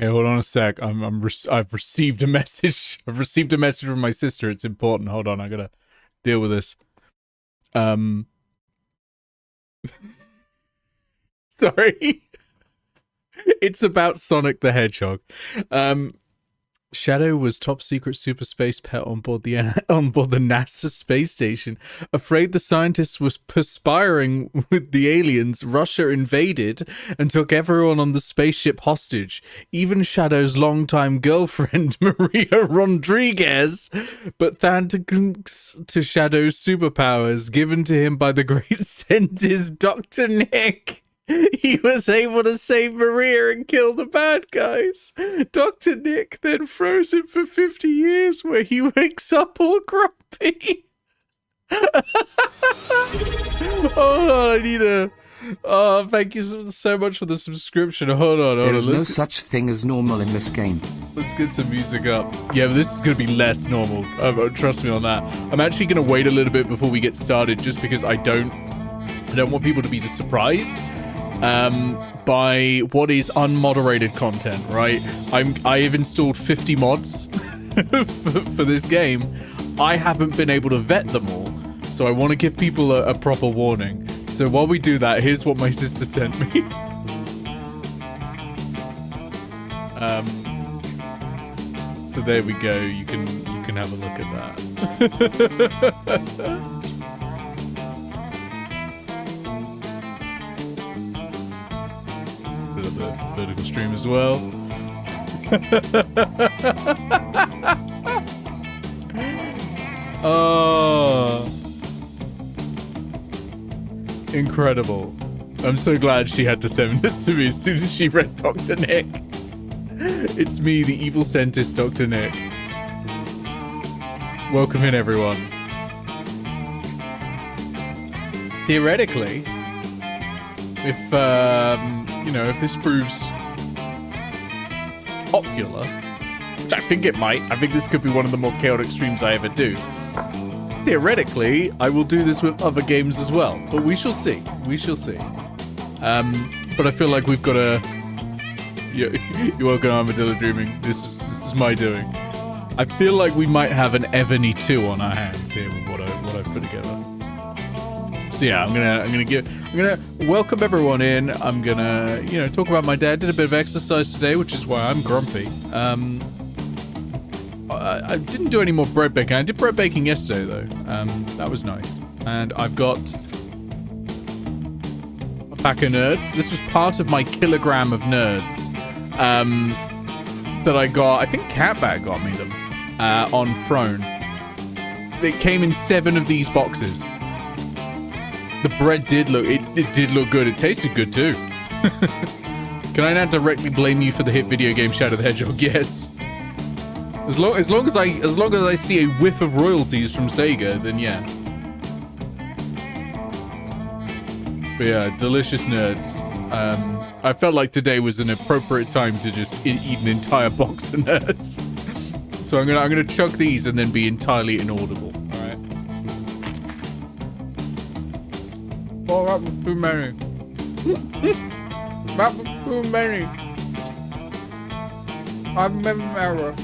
Hey, hold on a sec. I've received a message. I've received a message from my sister. It's important. Hold on, I gotta deal with this. Sorry. It's about Sonic the Hedgehog. Shadow was top secret super space pet on board the NASA space station. Afraid the scientists was perspiring with the aliens, Russia invaded and took everyone on the spaceship hostage. Even Shadow's longtime girlfriend, Maria Rodriguez. But thanks to Shadow's superpowers given to him by the great scientist Dr. Nick, he was able to save Maria and kill the bad guys. Dr. Nick then froze him for 50 years where he wakes up all grumpy. Hold on, I need a... Oh, thank you so much for the subscription. Hold on. There is no such thing as normal in this game. Let's get some music up. Yeah, but this is going to be less normal. Trust me on that. I'm actually going to wait a little bit before we get started just because I don't want people to be just surprised by what is unmoderated content, right? I have installed 50 mods for this game. I haven't been able to vet them all, so I want to give people a proper warning. So while we do that, here's what my sister sent me. So there we go. You can have a look at that. The vertical stream as well. Oh, incredible. I'm so glad she had to send this to me as soon as she read Dr. Nick. It's me, the evil scientist, Dr. Nick. Welcome in, everyone. Theoretically, if if this proves popular, which I think it might, I think this could be one of the more chaotic streams I ever do. Theoretically, I will do this with other games as well, but we shall see. We shall see. But I feel like we've got a... You're welcome, Armadillo Dreaming. This is my doing. I feel like we might have an Ebony 2 on our hands here with what I've put together. So yeah, I'm gonna welcome everyone in. I'm gonna, talk about my dad. Did a bit of exercise today, which is why I'm grumpy. I didn't do any more bread baking. I did bread baking yesterday though. That was nice. And I've got a pack of nerds. This was part of my kilogram of nerds that I got. I think Catbat got me them on Throne. It came in 7 of these boxes. The bread did look good. It tasted good too. Can I now directly blame you for the hit video game Shadow the Hedgehog? Yes. As long as I see a whiff of royalties from Sega, then yeah. But yeah, delicious nerds. I felt like today was an appropriate time to just eat an entire box of nerds. So I'm gonna chug these and then be entirely inaudible. Oh, that was too many. That was too many. I've never error.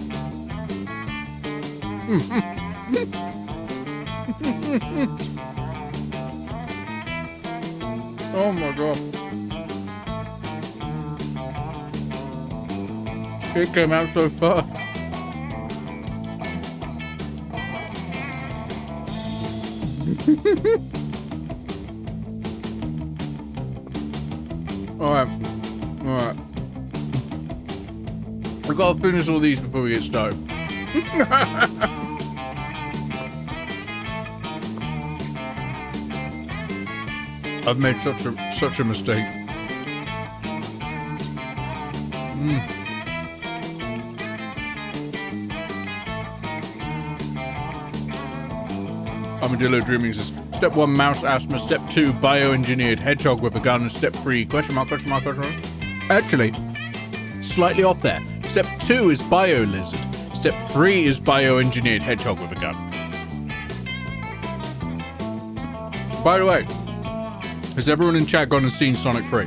Oh my god. It came out so fast. Alright. I've got to finish all these before we get started. I've made such a mistake. Armadillo Dreaming says, Step 1, mouse asthma. Step 2, bioengineered hedgehog with a gun. And step 3, question mark. Actually, slightly off there. Step 2 is bio lizard. Step 3 is bioengineered hedgehog with a gun. By the way, has everyone in chat gone and seen Sonic 3?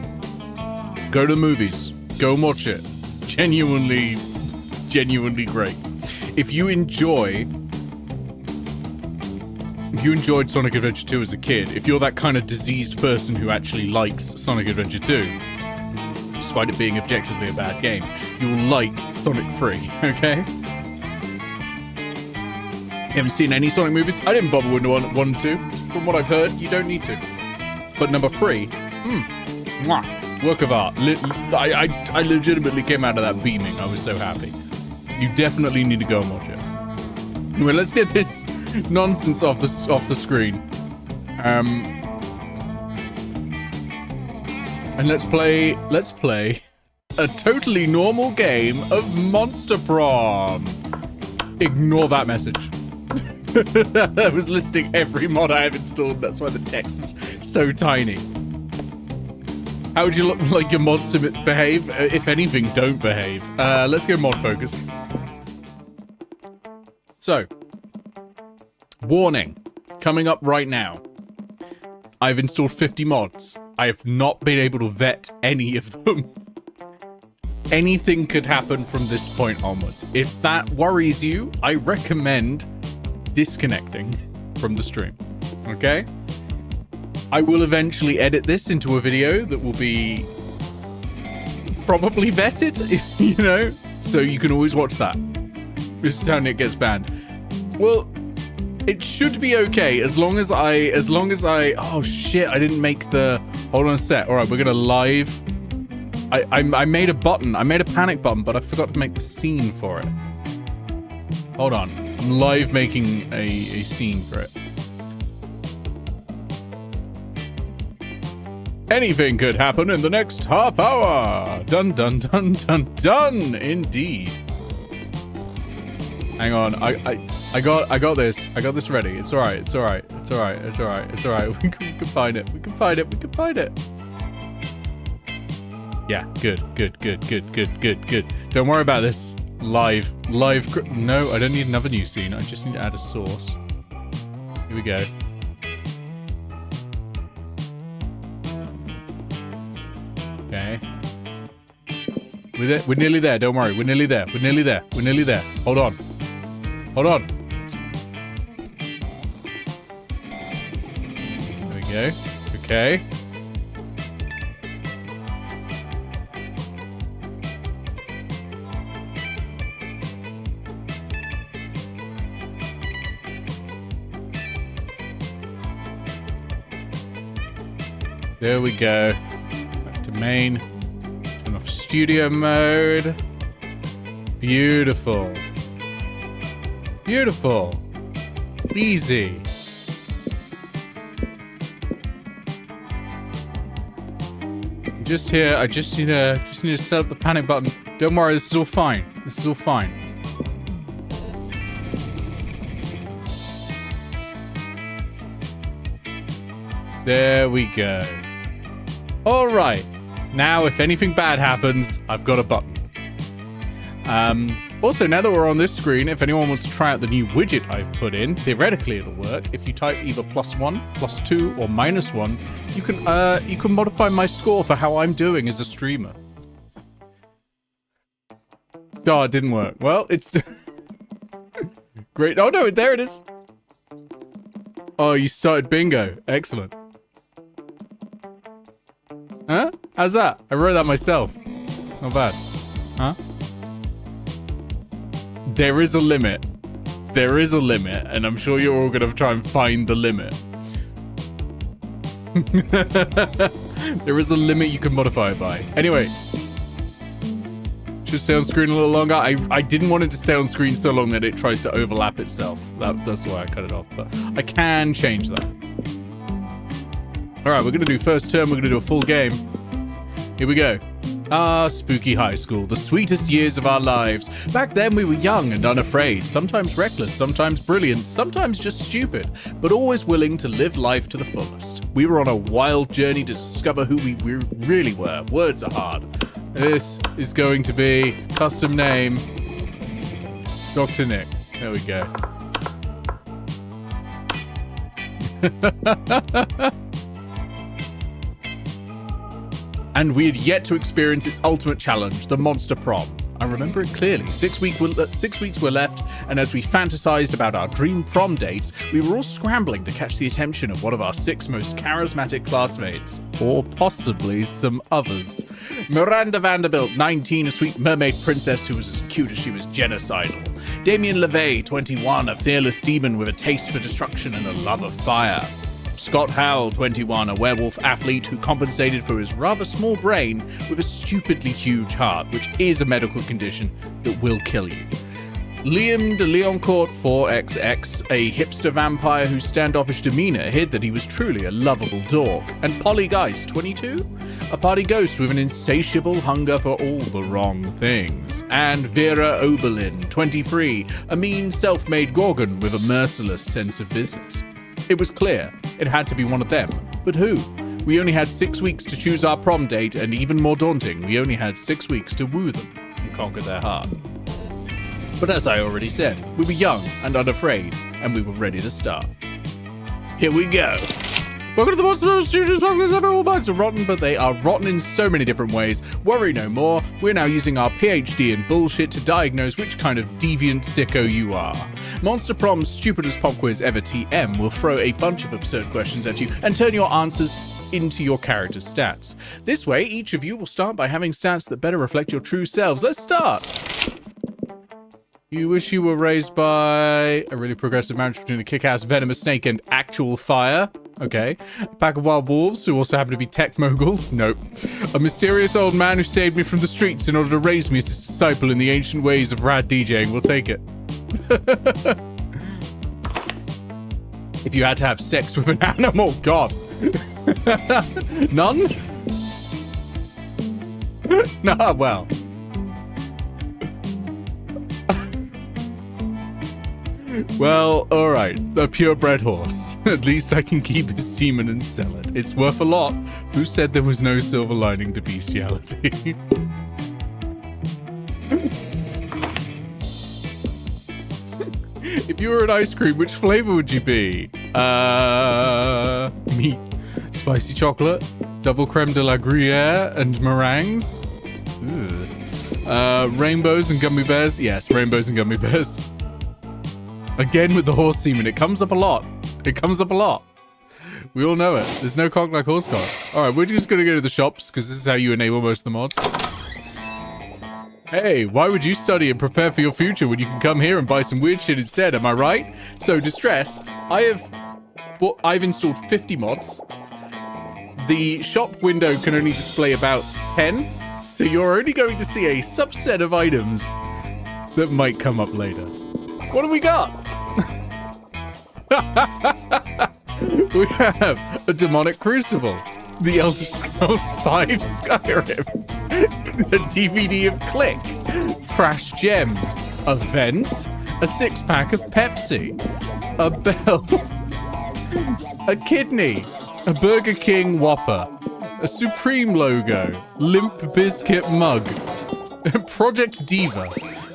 Go to the movies. Go and watch it. genuinely great. If you enjoyed Sonic Adventure 2 as a kid, if you're that kind of diseased person who actually likes Sonic Adventure 2, despite it being objectively a bad game, you will like Sonic 3, okay? You haven't seen any Sonic movies? I didn't bother with 1 and 2. From what I've heard, you don't need to. But number 3, mwah, work of art. I legitimately came out of that beaming. I was so happy. You definitely need to go and watch it. Anyway, let's get this nonsense off the screen. And let's play a totally normal game of Monster Prom. Ignore that message. I was listing every mod I have installed. That's why the text was so tiny. How would you look like your mods to behave? If anything, don't behave. Let's go mod focus. So, warning, coming up right now. I've installed 50 mods. I have not been able to vet any of them. Anything could happen from this point onwards. If that worries you, I recommend disconnecting from the stream. Okay? I will eventually edit this into a video that will be probably vetted, you know? So you can always watch that. This is how it gets banned. Well, it should be okay as long as I, oh shit, I didn't make the, hold on a sec. All right, we're gonna live. I made a button. I made a panic button, but I forgot to make the scene for it. Hold on. I'm live making a scene for it. Anything could happen in the next half hour. Dun, dun, dun, dun, dun. Indeed. Hang on. I got this. I got this ready. It's all right. It's all right. It's all right. It's all right. It's all right. We can find it. We can find it. We can find it. Yeah, good. Don't worry about this. Live. No, I don't need another new scene. I just need to add a source. Here we go. Okay. We're nearly there. Don't worry. We're nearly there. We're nearly there. We're nearly there. Hold on. Hold on. There we go. Okay. There we go. Back to main. Turn off studio mode. Beautiful. Beautiful. Easy. I'm just here. I just need to set up the panic button. Don't worry, this is all fine. This is all fine. There we go. All right. Now, if anything bad happens, I've got a button. Also, now that we're on this screen, if anyone wants to try out the new widget I've put in, theoretically it'll work. If you type either +1, +2, or -1, you can modify my score for how I'm doing as a streamer. Oh, it didn't work. Well, it's great. Oh no, there it is. Oh, you started bingo. Excellent. Huh? How's that? I wrote that myself. Not bad. Huh? There is a limit. There is a limit, and I'm sure you're all going to try and find the limit. There is a limit you can modify it by. Anyway. Should stay on screen a little longer. I didn't want it to stay on screen so long that it tries to overlap itself. That's why I cut it off, but I can change that. All right, we're going to do first turn. We're going to do a full game. Here we go. Ah, spooky high school, the sweetest years of our lives. Back then we were young and unafraid, sometimes reckless, sometimes brilliant, sometimes just stupid, but always willing to live life to the fullest. We were on a wild journey to discover who we really were. Words are hard. This is going to be custom name, Dr. Nick. There we go. And we had yet to experience its ultimate challenge, the Monster Prom. I remember it clearly. 6 weeks were left, and as we fantasized about our dream prom dates, we were all scrambling to catch the attention of one of our 6 most charismatic classmates. Or possibly some others. Miranda Vanderbilt, 19, a sweet mermaid princess who was as cute as she was genocidal. Damien LeVay, 21, a fearless demon with a taste for destruction and a love of fire. Scott Howell, 21, a werewolf athlete who compensated for his rather small brain with a stupidly huge heart, which is a medical condition that will kill you. Liam de Leoncourt, 4XX, a hipster vampire whose standoffish demeanor hid that he was truly a lovable dog. And Polly Geist, 22, a party ghost with an insatiable hunger for all the wrong things. And Vera Oberlin, 23, a mean self-made gorgon with a merciless sense of business. It was clear it had to be one of them, but who? We only had 6 weeks to choose our prom date, and even more daunting, we only had 6 weeks to woo them and conquer their heart. But as I already said, we were young and unafraid, and we were ready to start. Here we go. Welcome to the Monster Prom Studios podcast. All minds are rotten, but they are rotten in so many different ways. Worry no more. We're now using our PhD in bullshit to diagnose which kind of deviant sicko you are. Monster Prom's stupidest pop quiz ever, TM, will throw a bunch of absurd questions at you and turn your answers into your character's stats. This way, each of you will start by having stats that better reflect your true selves. Let's start. You wish you were raised by a really progressive marriage between a kick-ass venomous snake and actual fire. Okay. A pack of wild wolves who also happen to be tech moguls. Nope. A mysterious old man who saved me from the streets in order to raise me as his disciple in the ancient ways of rad DJing. We'll take it. If you had to have sex with an animal, God. None? Nah, well. Well, alright. A purebred horse. At least I can keep his semen and sell it. It's worth a lot. Who said there was no silver lining to bestiality? If you were an ice cream, which flavor would you be? Meat. Spicy chocolate, double creme de la Gruyere, and meringues. Rainbows and gummy bears. Yes, rainbows and gummy bears. Again with the horse semen. It comes up a lot. It comes up a lot. We all know it. There's no cock like horse cock. Alright, we're just gonna go to the shops, because this is how you enable most of the mods. Hey, why would you study and prepare for your future when you can come here and buy some weird shit instead, am I right? So, Distress, I've installed 50 mods. The shop window can only display about 10, so you're only going to see a subset of items that might come up later. What do we got? We have a demonic crucible, the Elder Scrolls V Skyrim, a DVD of Click, trash gems, a vent, a 6-pack of Pepsi, a bell, a kidney, a Burger King Whopper, a Supreme logo, Limp Biscuit mug, Project Diva,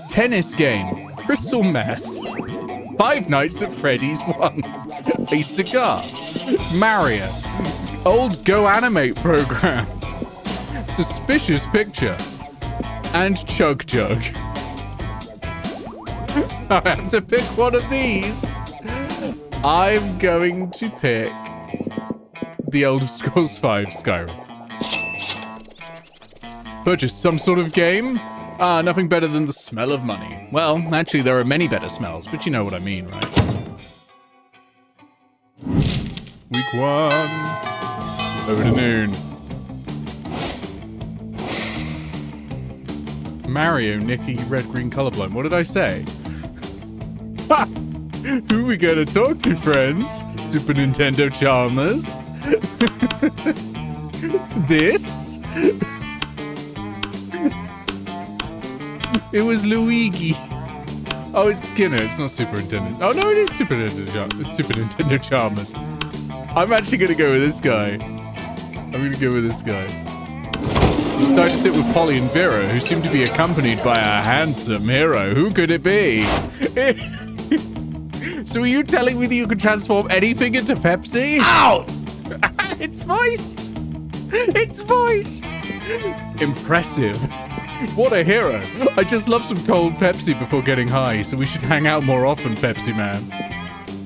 tennis game, crystal meth, Five Nights at Freddy's 1, a cigar, Mario, old Go Animate program, suspicious picture, and Chug Jug. I have to pick one of these. I'm going to pick the Elder Scrolls V Skyrim. Purchase some sort of game? Ah, nothing better than the smell of money. Well, actually, there are many better smells, but you know what I mean, right? Week 1. Over to noon. Mario, Nicky, red, green, colorblind. What did I say? Ha! Who we gonna talk to, friends? Super Nintendo Charmers? This? It was Luigi. Oh, it's Skinner. It's not Super Nintendo. Oh, no, it is Super Nintendo, Super Nintendo Charmers. I'm actually going to go with this guy. I'm going to go with this guy. You decided to sit with Polly and Vera, who seem to be accompanied by a handsome hero. Who could it be? So are you telling me that you can transform anything into Pepsi? Ow! It's voiced! It's voiced! Impressive. What a hero. I just love some cold Pepsi before getting high, so we should hang out more often, Pepsi man.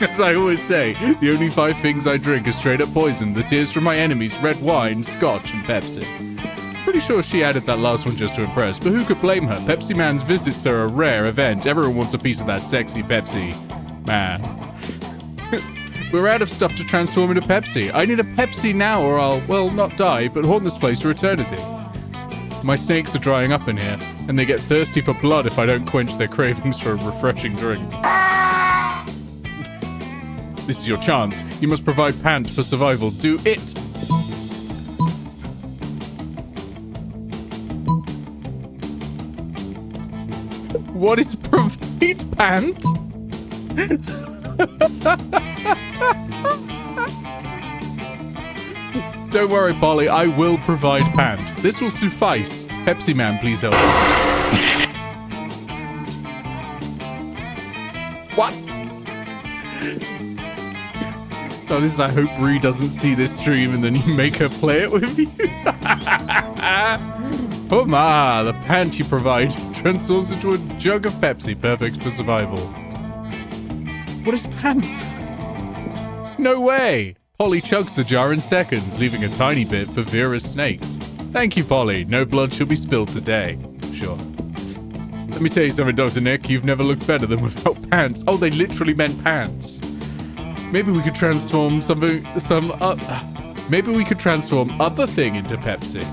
As I always say, the only 5 things I drink are straight up poison, the tears from my enemies, red wine, scotch, and Pepsi. Pretty sure she added that last one just to impress, but who could blame her? Pepsi Man's visits are a rare event. Everyone wants a piece of that sexy Pepsi Man. We're out of stuff to transform into Pepsi. I need a Pepsi now or I'll, well, not die, but haunt this place for eternity. My snakes are drying up in here, and they get thirsty for blood if I don't quench their cravings for a refreshing drink. This is your chance. You must provide pant for survival. Do it! What is provide pant? Don't worry, Polly. I will provide pant. This will suffice. Pepsi Man, please help us. What? Honest, I hope Bree doesn't see this stream and then you make her play it with you. Oh my, the pant you provide transforms into a jug of Pepsi, perfect for survival. What is pant? No way! Polly chugs the jar in seconds, leaving a tiny bit for Vera's snakes. Thank you, Polly. No blood shall be spilled today. Sure. Let me tell you something, Dr. Nick. You've never looked better than without pants. Oh, they literally meant pants. Maybe we could transform maybe we could transform other thing into Pepsi.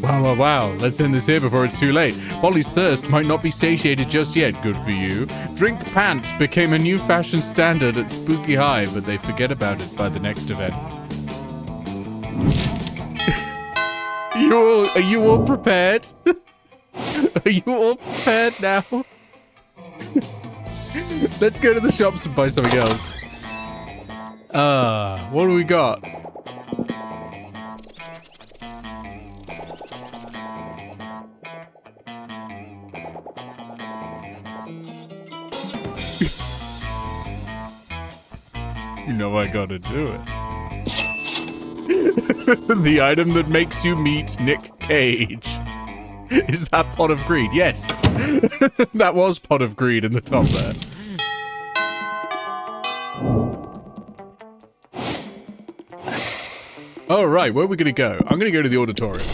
Wow. Let's end this here before it's too late. Polly's thirst might not be satiated just yet. Good for you. Drink pant became a new fashion standard at Spooky High, but they forget about it by the next event. Are you all prepared? Are you all prepared now? Let's go to the shops and buy something else. What do we got? You know I gotta do it. The item that makes you meet Nick Cage. Is that Pot of Greed? Yes. That was Pot of Greed in the top there. Alright, where are we gonna go? I'm gonna go to the auditorium.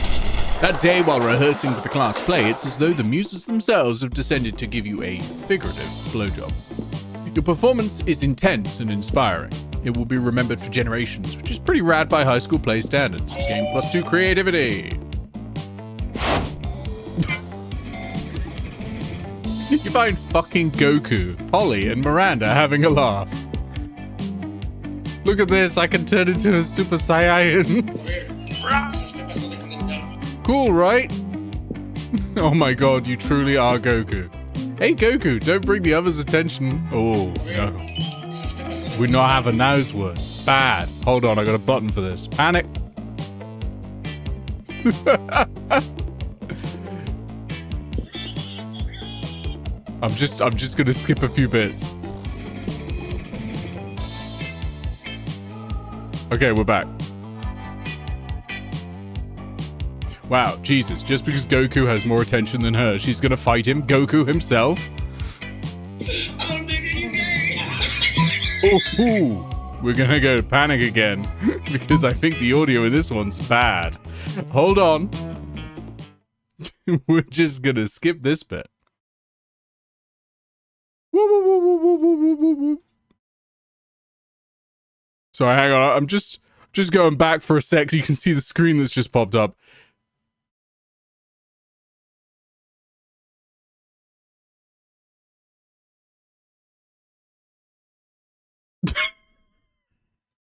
That day, while rehearsing for the class play, it's as though the muses themselves have descended to give you a figurative blowjob. Your performance is intense and inspiring. It will be remembered for generations, which is pretty rad by high school play standards. Game +2 creativity. You find fucking Goku, Polly, and Miranda having a laugh. Look at this, I can turn into a Super Saiyan. Cool, right? Oh my god, you truly are Goku. Hey Goku, don't bring the others' attention. Oh, no. We not having those words. Bad. Hold on, I got a button for this. Panic. I'm just gonna skip a few bits. Okay, we're back. Wow, Jesus, just because Goku has more attention than her, she's gonna fight him? Goku himself? Oh, nigga, you gay! Ooh, we're gonna go to panic again, because I think the audio in this one's bad. Hold on. We're just gonna skip this bit. Sorry, hang on. I'm just going back for a sec so you can see the screen that's just popped up.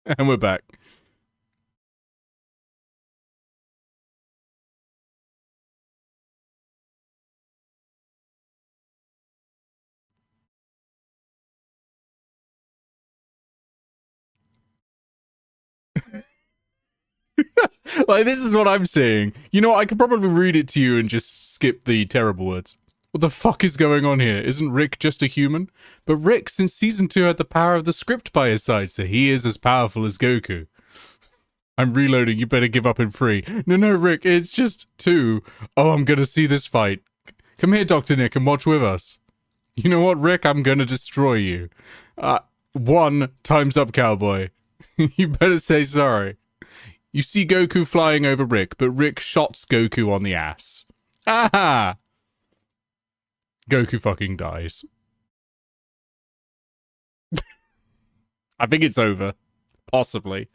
And we're back. Like, this is what I'm saying. You know what? I could probably read it to you and just skip the terrible words. What the fuck is going on here? Isn't Rick just a human? But Rick, since season 2, had the power of the script by his side, so he is as powerful as Goku. I'm reloading. You better give up in 3. No, Rick. It's just 2. Oh, I'm gonna see this fight. Come here, Dr. Nick, and watch with us. You know what, Rick? I'm gonna destroy you. 1 time's up, cowboy. You better say sorry. You see Goku flying over Rick, but Rick shots Goku on the ass. Aha! Goku fucking dies. I think it's over. Possibly.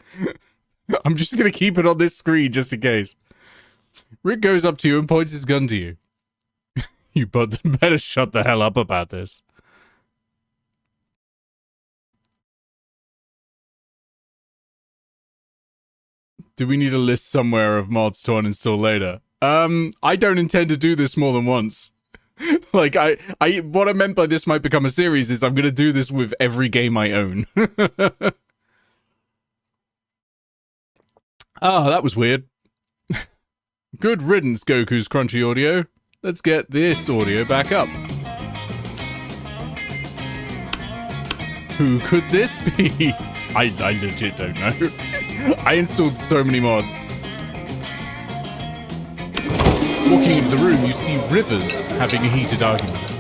I'm just gonna keep it on this screen just in case. Rick goes up to you and points his gun to you. You better shut the hell up about this. Do we need a list somewhere of mods to uninstall later? I don't intend to do this more than once. Like, what I meant by this might become a series is I'm gonna do this with every game I own. Ah, that was weird. Good riddance, Goku's crunchy audio. Let's get this audio back up. Who could this be? I legit don't know. I installed so many mods. Walking into the room, you see Rivers having a heated argument.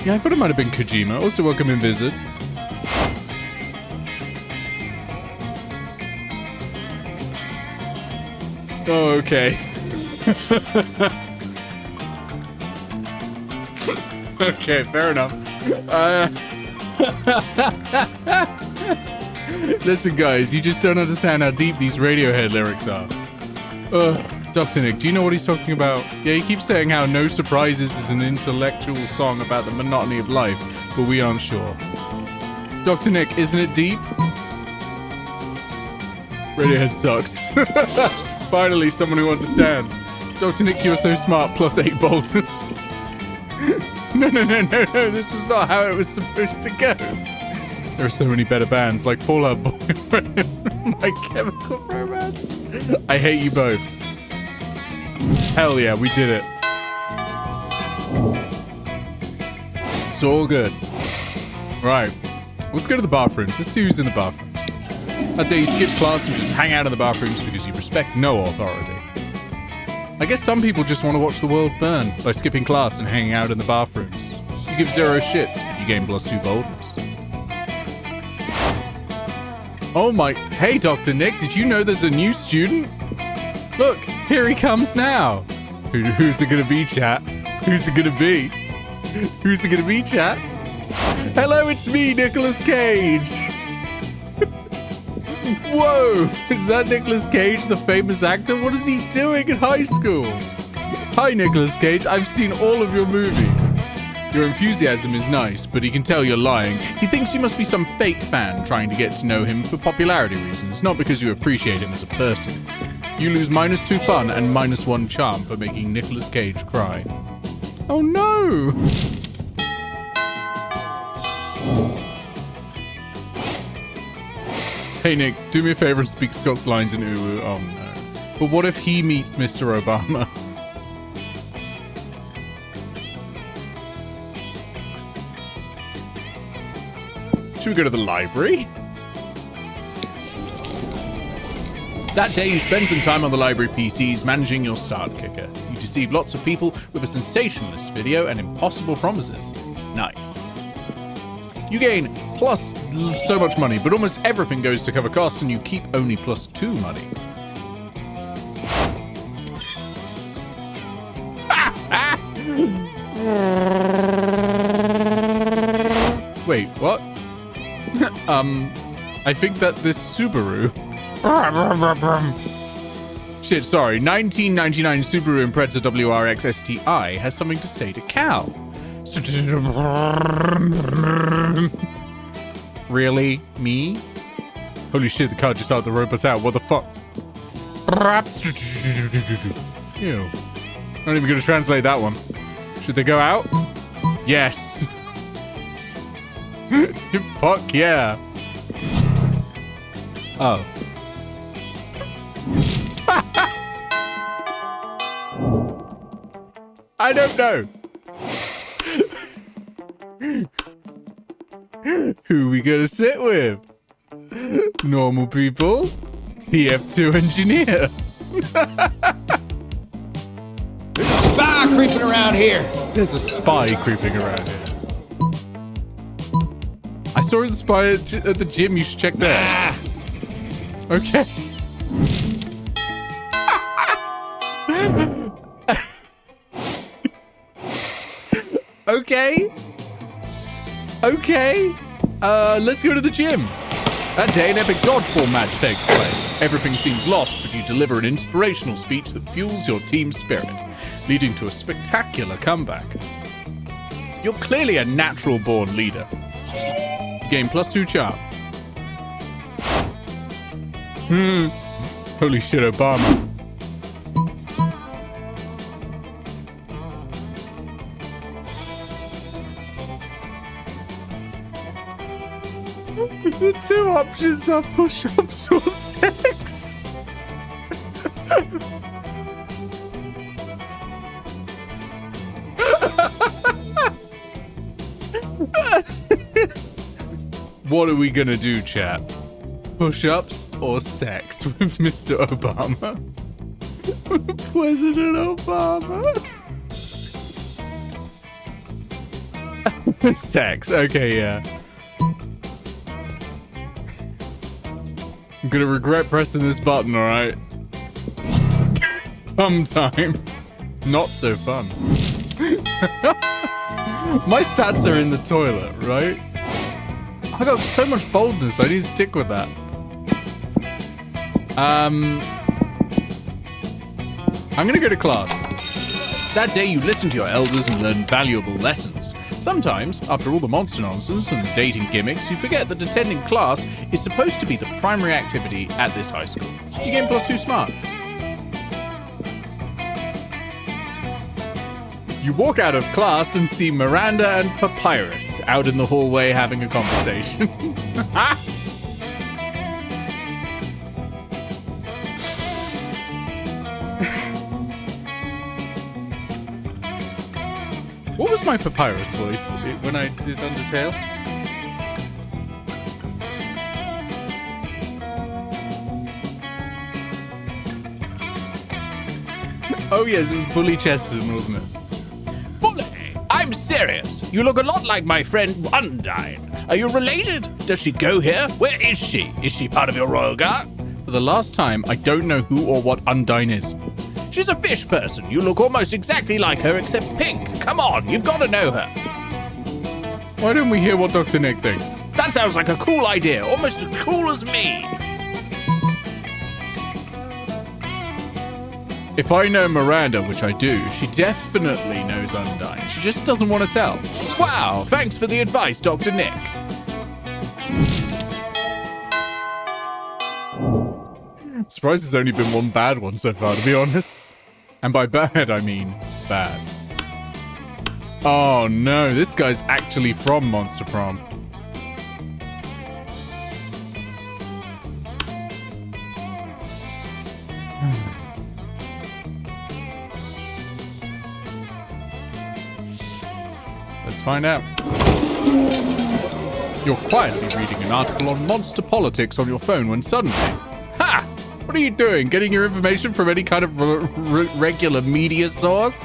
Yeah, I thought it might have been Kojima. Also, welcome in, Visit. Oh, okay. Okay, fair enough. Listen, guys, you just don't understand how deep these Radiohead lyrics are. Dr. Nick, do you know what he's talking about? Yeah, he keeps saying how No Surprises is an intellectual song about the monotony of life, but we aren't sure. Dr. Nick, isn't it deep? Radiohead sucks. Finally, someone who understands. Dr. Nick, you're so smart, +8 boldness. No, this is not how it was supposed to go. There are so many better bands, like Fall Out Boy and My Chemical Romance. I hate you both. Hell yeah, we did it. It's all good. Right, let's go to the bathrooms. Let's see who's in the bathrooms. That day you skip class and just hang out in the bathrooms because you respect no authority. I guess some people just want to watch the world burn by skipping class and hanging out in the bathrooms. You give 0 shits, but you gain +2 boldness. Oh my... Hey, Dr. Nick, did you know there's a new student? Look, here he comes now. Who's it gonna be, chat? Who's it gonna be? Who's it gonna be, chat? Hello, it's me, Nicolas Cage. Whoa! Is that Nicolas Cage, the famous actor? What is he doing in high school? Hi, Nicolas Cage. I've seen all of your movies. Your enthusiasm is nice, but he can tell you're lying. He thinks you must be some fake fan trying to get to know him for popularity reasons, not because you appreciate him as a person. You lose -2 fun and -1 charm for making Nicolas Cage cry. Oh no! Hey Nick, do me a favor and speak Scott's lines in Uwu. Oh no. But what if he meets Mr. Obama? Should we go to the library? That day you spend some time on the library PCs managing your start kicker. You deceive lots of people with a sensationalist video and impossible promises. Nice. You gain plus so much money, but almost everything goes to cover costs and you keep only +2 money. Wait, what? I think that this Subaru... Shit, sorry. 1999 Subaru Impreza WRX STI has something to say to Cal. Really? Me? Holy shit, the car just out the robot's out. What the fuck? Ew. Not even gonna translate that one. Should they go out? Yes. Fuck yeah. Oh. I don't know. Who we gonna sit with? Normal people? TF2 engineer. There's a spy creeping around here. There's a spy creeping around here. I saw the spy at the gym. You should check there. Okay. Okay. Okay. Let's go to the gym. That day, an epic dodgeball match takes place. Everything seems lost, but you deliver an inspirational speech that fuels your team's spirit, leading to a spectacular comeback. You're clearly a natural-born leader. Game +2 charm. Holy shit, Obama. The two options are push-ups or sex. What are we gonna do, chat? Push-ups or sex with Mr. Obama? President Obama? Sex, okay, yeah. I'm gonna regret pressing this button, alright? Fun time. Not so fun. My stats are in the toilet, right? I got so much boldness, I need to stick with that. I'm gonna go to class. That day you listen to your elders and learn valuable lessons. Sometimes, after all the monster nonsense and dating gimmicks, you forget that attending class is supposed to be the primary activity at this high school. You gain +2 smarts. You walk out of class and see Miranda and Papyrus out in the hallway having a conversation. What was my Papyrus voice when I did Undertale? Oh yes, it was Bully Chesterton, wasn't it? Bully, I'm serious. You look a lot like my friend Undyne. Are you related? Does she go here? Where is she? Is she part of your royal guard? For the last time, I don't know who or what Undyne is. She's a fish person. You look almost exactly like her except pink. Come on, you've got to know her. Why don't we hear what Dr. Nick thinks? That sounds like a cool idea, almost as cool as me. If I know Miranda, which I do, she definitely knows Undyne. She just doesn't want to tell. Wow, thanks for the advice, Dr. Nick. Surprised there's only been one bad one so far, to be honest. And by bad, I mean bad. Oh no, this guy's actually from Monster Prom. Let's find out. You're quietly reading an article on monster politics on your phone when suddenly... Ha! What are you doing? Getting your information from any kind of regular media source?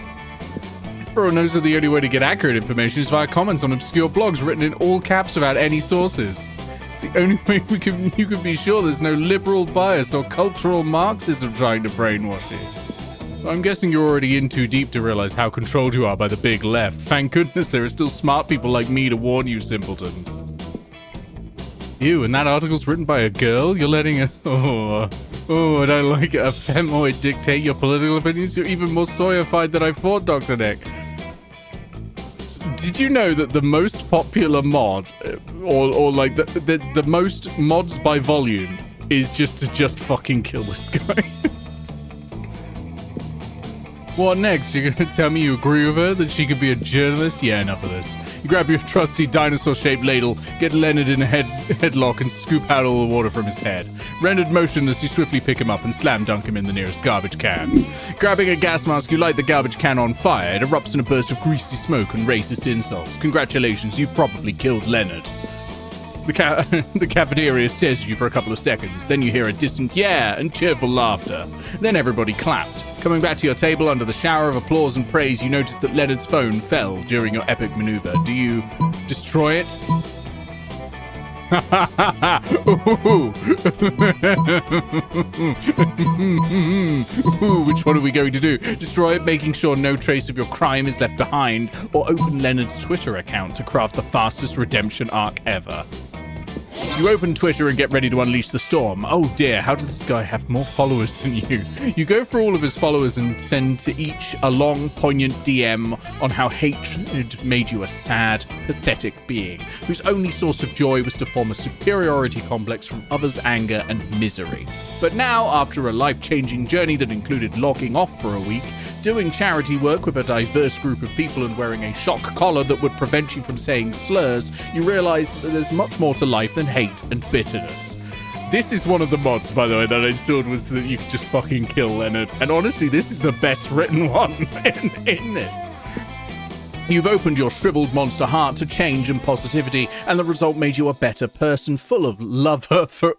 Everyone knows that the only way to get accurate information is via comments on obscure blogs written in all caps without any sources. It's the only way you can be sure there's no liberal bias or cultural Marxism trying to brainwash you. I'm guessing you're already in too deep to realize how controlled you are by the big left. Thank goodness there are still smart people like me to warn you simpletons. Ew, and that article's written by a girl? You're letting a... Oh, I don't like it. A femoid dictate your political opinions? You're even more soyified than I thought, Dr. Nick. Did you know that the most popular mod, or like the most mods by volume, is just to just fucking kill this guy? What next? You're gonna tell me you agree with her? That she could be a journalist? Yeah, enough of this. You grab your trusty dinosaur-shaped ladle, get Leonard in a headlock, and scoop out all the water from his head. Rendered motionless, you swiftly pick him up and slam dunk him in the nearest garbage can. Grabbing a gas mask, you light the garbage can on fire. It erupts in a burst of greasy smoke and racist insults. Congratulations, you've probably killed Leonard. The cafeteria stares at you for a couple of seconds. Then you hear a distant yeah and cheerful laughter. Then everybody clapped. Coming back to your table under the shower of applause and praise, you notice that Leonard's phone fell during your epic maneuver. Do you destroy it? Ooh. Ooh, which one are we going to do? Destroy it, making sure no trace of your crime is left behind, or open Leonard's Twitter account to craft the fastest redemption arc ever. You open Twitter and get ready to unleash the storm. Oh dear, how does this guy have more followers than you? You go for all of his followers and send to each a long, poignant DM on how hatred made you a sad, pathetic being, whose only source of joy was to form a superiority complex from others' anger and misery. But now, after a life-changing journey that included logging off for a week, doing charity work with a diverse group of people and wearing a shock collar that would prevent you from saying slurs, you realize that there's much more to life than hate and bitterness. This is one of the mods, by the way, that I installed, was that you could just fucking kill Leonard. And honestly, this is the best written one in this. You've opened your shriveled monster heart to change and positivity, and the result made you a better person, full of love for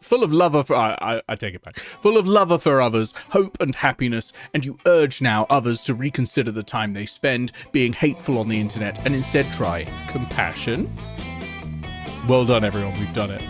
others, hope and happiness, and you urge now others to reconsider the time they spend being hateful on the internet and instead try compassion. Well done, everyone. We've done it.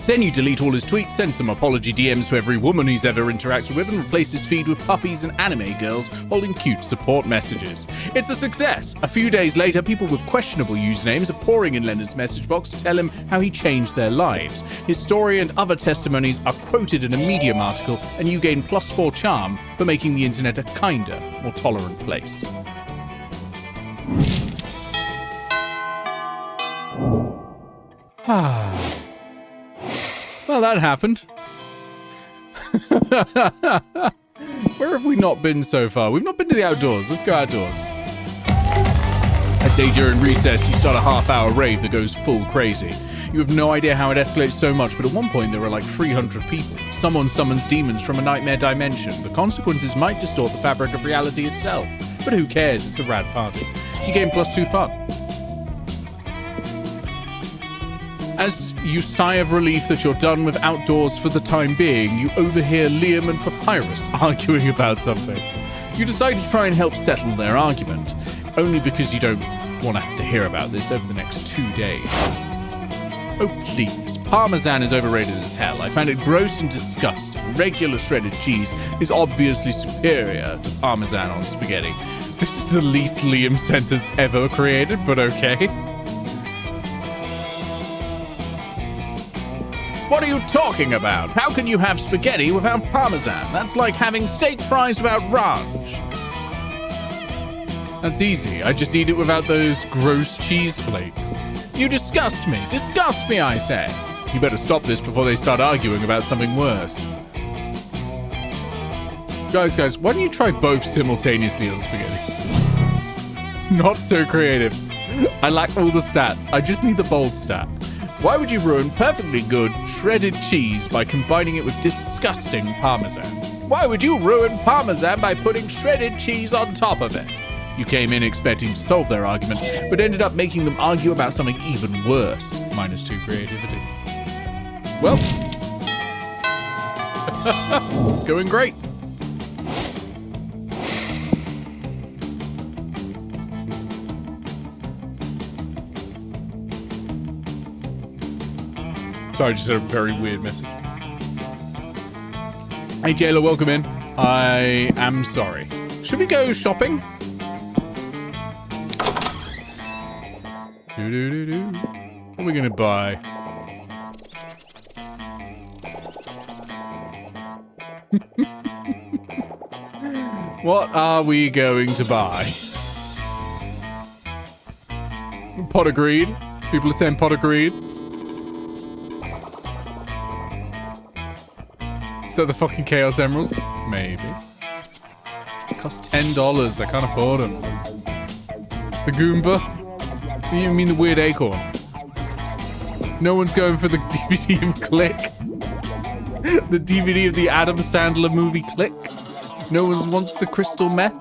Then you delete all his tweets, send some apology DMs to every woman he's ever interacted with, and replace his feed with puppies and anime girls holding cute support messages. It's a success. A few days later, people with questionable usernames are pouring in Leonard's message box to tell him how he changed their lives. His story and other testimonies are quoted in a Medium article, and you gain +4 charm for making the internet a kinder, more tolerant place. Well, that happened. Where have we not been so far? We've not been to the outdoors. Let's go outdoors. A day during recess, you start a half-hour rave that goes full crazy. You have no idea how it escalates so much, but at one point there were like 300 people. Someone summons demons from a nightmare dimension. The consequences might distort the fabric of reality itself. But who cares? It's a rad party. You gain +2 fun. As you sigh of relief that you're done with outdoors for the time being, you overhear Liam and Papyrus arguing about something. You decide to try and help settle their argument, only because you don't want to have to hear about this over the next 2 days. Oh please, Parmesan is overrated as hell. I find it gross and disgusting. Regular shredded cheese is obviously superior to Parmesan on spaghetti. This is the least Liam sentence ever created, but okay. What are you talking about? How can you have spaghetti without Parmesan? That's like having steak fries without ranch. That's easy. I just eat it without those gross cheese flakes. You disgust me. Disgust me, I say. You better stop this before they start arguing about something worse. Guys, why don't you try both simultaneously on spaghetti? Not so creative. I lack all the stats. I just need the bold stat. Why would you ruin perfectly good shredded cheese by combining it with disgusting Parmesan? Why would you ruin Parmesan by putting shredded cheese on top of it? You came in expecting to solve their argument, but ended up making them argue about something even worse. -2 creativity. Well, it's going great. Sorry, just a very weird message. Hey, Jayla, welcome in. I am sorry. Should we go shopping? What are we gonna buy? What are we going to buy? Pot of greed. People are saying pot of greed. Is that the fucking Chaos Emeralds? Maybe. It costs $10. I can't afford them. The Goomba? You mean the weird acorn? No one's going for the DVD of Click? The DVD of the Adam Sandler movie Click? No one wants the crystal meth?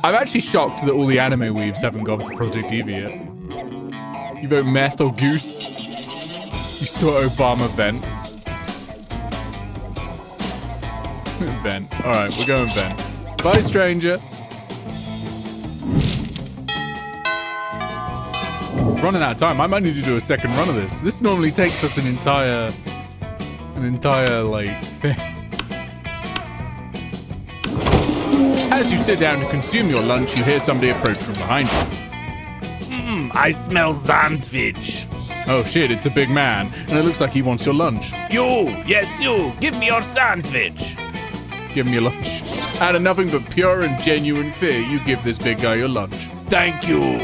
I'm actually shocked that all the anime weaves haven't gone for Project Eva yet. You vote meth or goose? You saw Obama vent. Vent. Alright, we're going vent. Bye, stranger. Running out of time. I might need to do a second run of this. This normally takes us an entire like thing. As you sit down to consume your lunch, you hear somebody approach from behind you. I smell sandwich. Oh shit, it's a big man, and it looks like he wants your lunch. Yes you, give me your sandwich. Give him your lunch. Out of nothing but pure and genuine fear, you give this big guy your lunch. Thank you.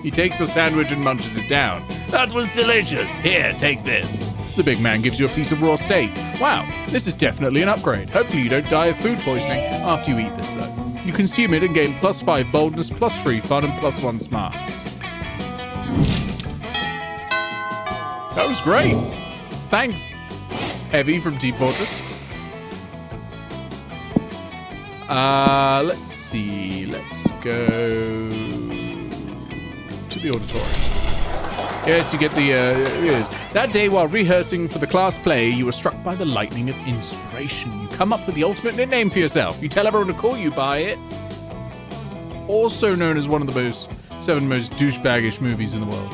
He takes your sandwich and munches it down. That was delicious. Here, take this. The big man gives you a piece of raw steak. Wow, this is definitely an upgrade. Hopefully you don't die of food poisoning after you eat this though. You consume it and gain +5 boldness, +3 fun, and +1 smarts. That was great. Thanks, Heavy from Team Fortress. Let's see. Let's go to the auditorium. Yes, you get the, yes. That day while rehearsing for the class play, you were struck by the lightning of inspiration. You come up with the ultimate nickname for yourself. You tell everyone to call you by it. Also known as one of the 7 most douchebaggish movies in the world.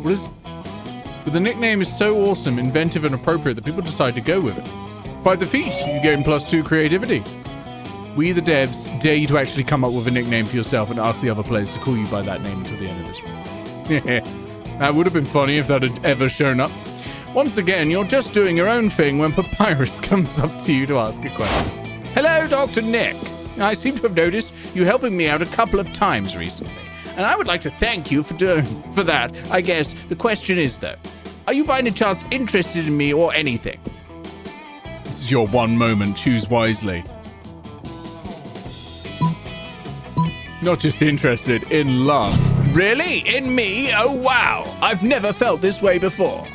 What is... But the nickname is so awesome, inventive, and appropriate that people decide to go with it. Quite the feat. You gain +2 creativity. We, the devs, dare you to actually come up with a nickname for yourself and ask the other players to call you by that name until the end of this round. That would have been funny if that had ever shown up. Once again, you're just doing your own thing when Papyrus comes up to you to ask a question. Hello, Dr. Nick. I seem to have noticed you helping me out a couple of times recently, and I would like to thank you for that. I guess the question is, though, are you by any chance interested in me or anything? This is your one moment. Choose wisely. Not just interested, in love. Really? In me? Oh, wow. I've never felt this way before.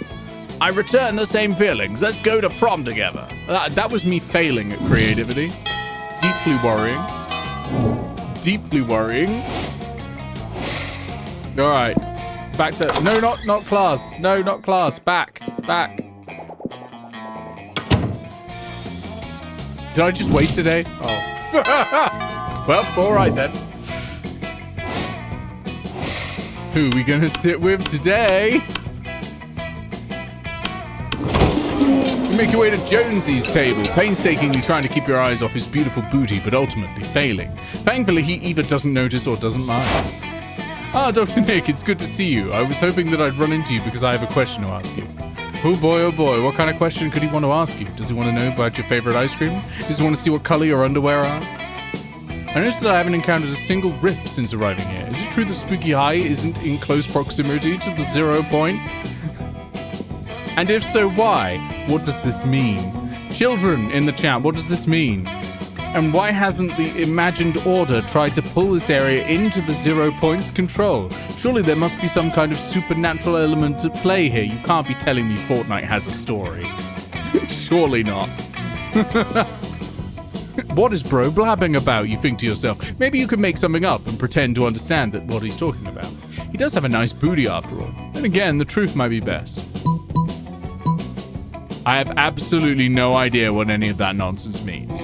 I return the same feelings. Let's go to prom together. That was me failing at creativity. Deeply worrying. Deeply worrying. All right. Back to... No, not class. No, not class. Back. Did I just waste a day? Oh. Well, all right then. Who are we going to sit with today? You make your way to Jonesy's table, painstakingly trying to keep your eyes off his beautiful booty, but ultimately failing. Thankfully, he either doesn't notice or doesn't mind. Ah, Dr. Nick, it's good to see you. I was hoping that I'd run into you because I have a question to ask you. Oh boy, what kind of question could he want to ask you? Does he want to know about your favorite ice cream? Does he want to see what color your underwear are? I noticed that I haven't encountered a single rift since arriving here. Is it true that Spooky High isn't in close proximity to the 0 point? And if so, why? What does this mean? Children in the chat, what does this mean? And why hasn't the imagined order tried to pull this area into the 0 points control? Surely there must be some kind of supernatural element at play here. You can't be telling me Fortnite has a story. Surely not. What is bro blabbing about, you think to yourself? Maybe you could make something up and pretend to understand that what he's talking about. He does have a nice booty after all. And again, the truth might be best. I have absolutely no idea what any of that nonsense means.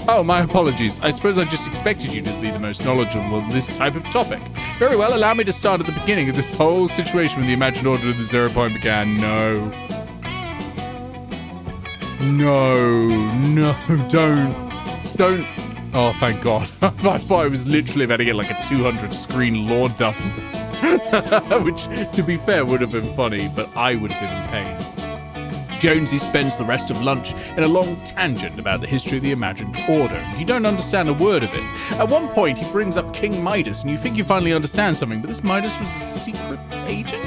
Oh, my apologies. I suppose I just expected you to be the most knowledgeable of this type of topic. Very well, allow me to start at the beginning of this whole situation when the imagined order of the 0 point began. No, don't. Oh, thank God. I thought I was literally about to get like a 200 screen lore dump. Which, to be fair, would have been funny, but I would have been in pain. Jonesy spends the rest of lunch in a long tangent about the history of the imagined order. You don't understand a word of it. At one point, he brings up King Midas, and you think you finally understand something, but this Midas was a secret agent?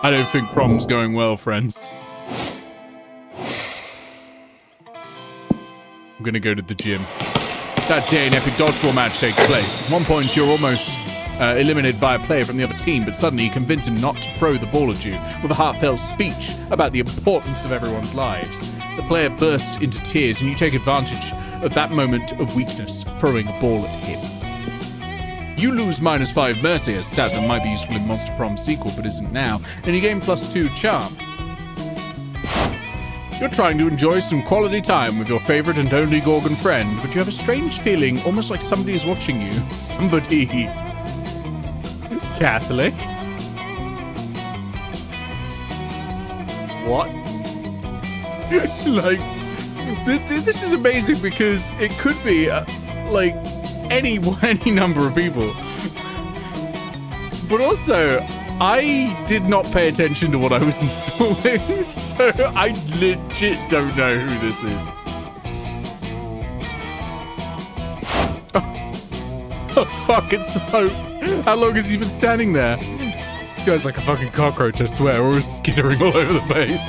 I don't think prom's going well, friends. I'm gonna go to the gym. That day, an epic dodgeball match takes place. At one point, you're almost eliminated by a player from the other team, but suddenly you convince him not to throw the ball at you with a heartfelt speech about the importance of everyone's lives. The player bursts into tears, and you take advantage of that moment of weakness, throwing a ball at him. You lose -5 mercy, a stat that might be useful in Monster Prom sequel, but isn't now, and you gain +2 charm. You're trying to enjoy some quality time with your favorite and only Gorgon friend, but you have a strange feeling, almost like somebody is watching you. Somebody... Catholic? What? Like, this is amazing because it could be, like, any number of people. But also, I did not pay attention to what I was installing, so I legit don't know who this is. Oh fuck, it's the Pope. How long has he been standing there? This guy's like a fucking cockroach, I swear, or skittering all over the place.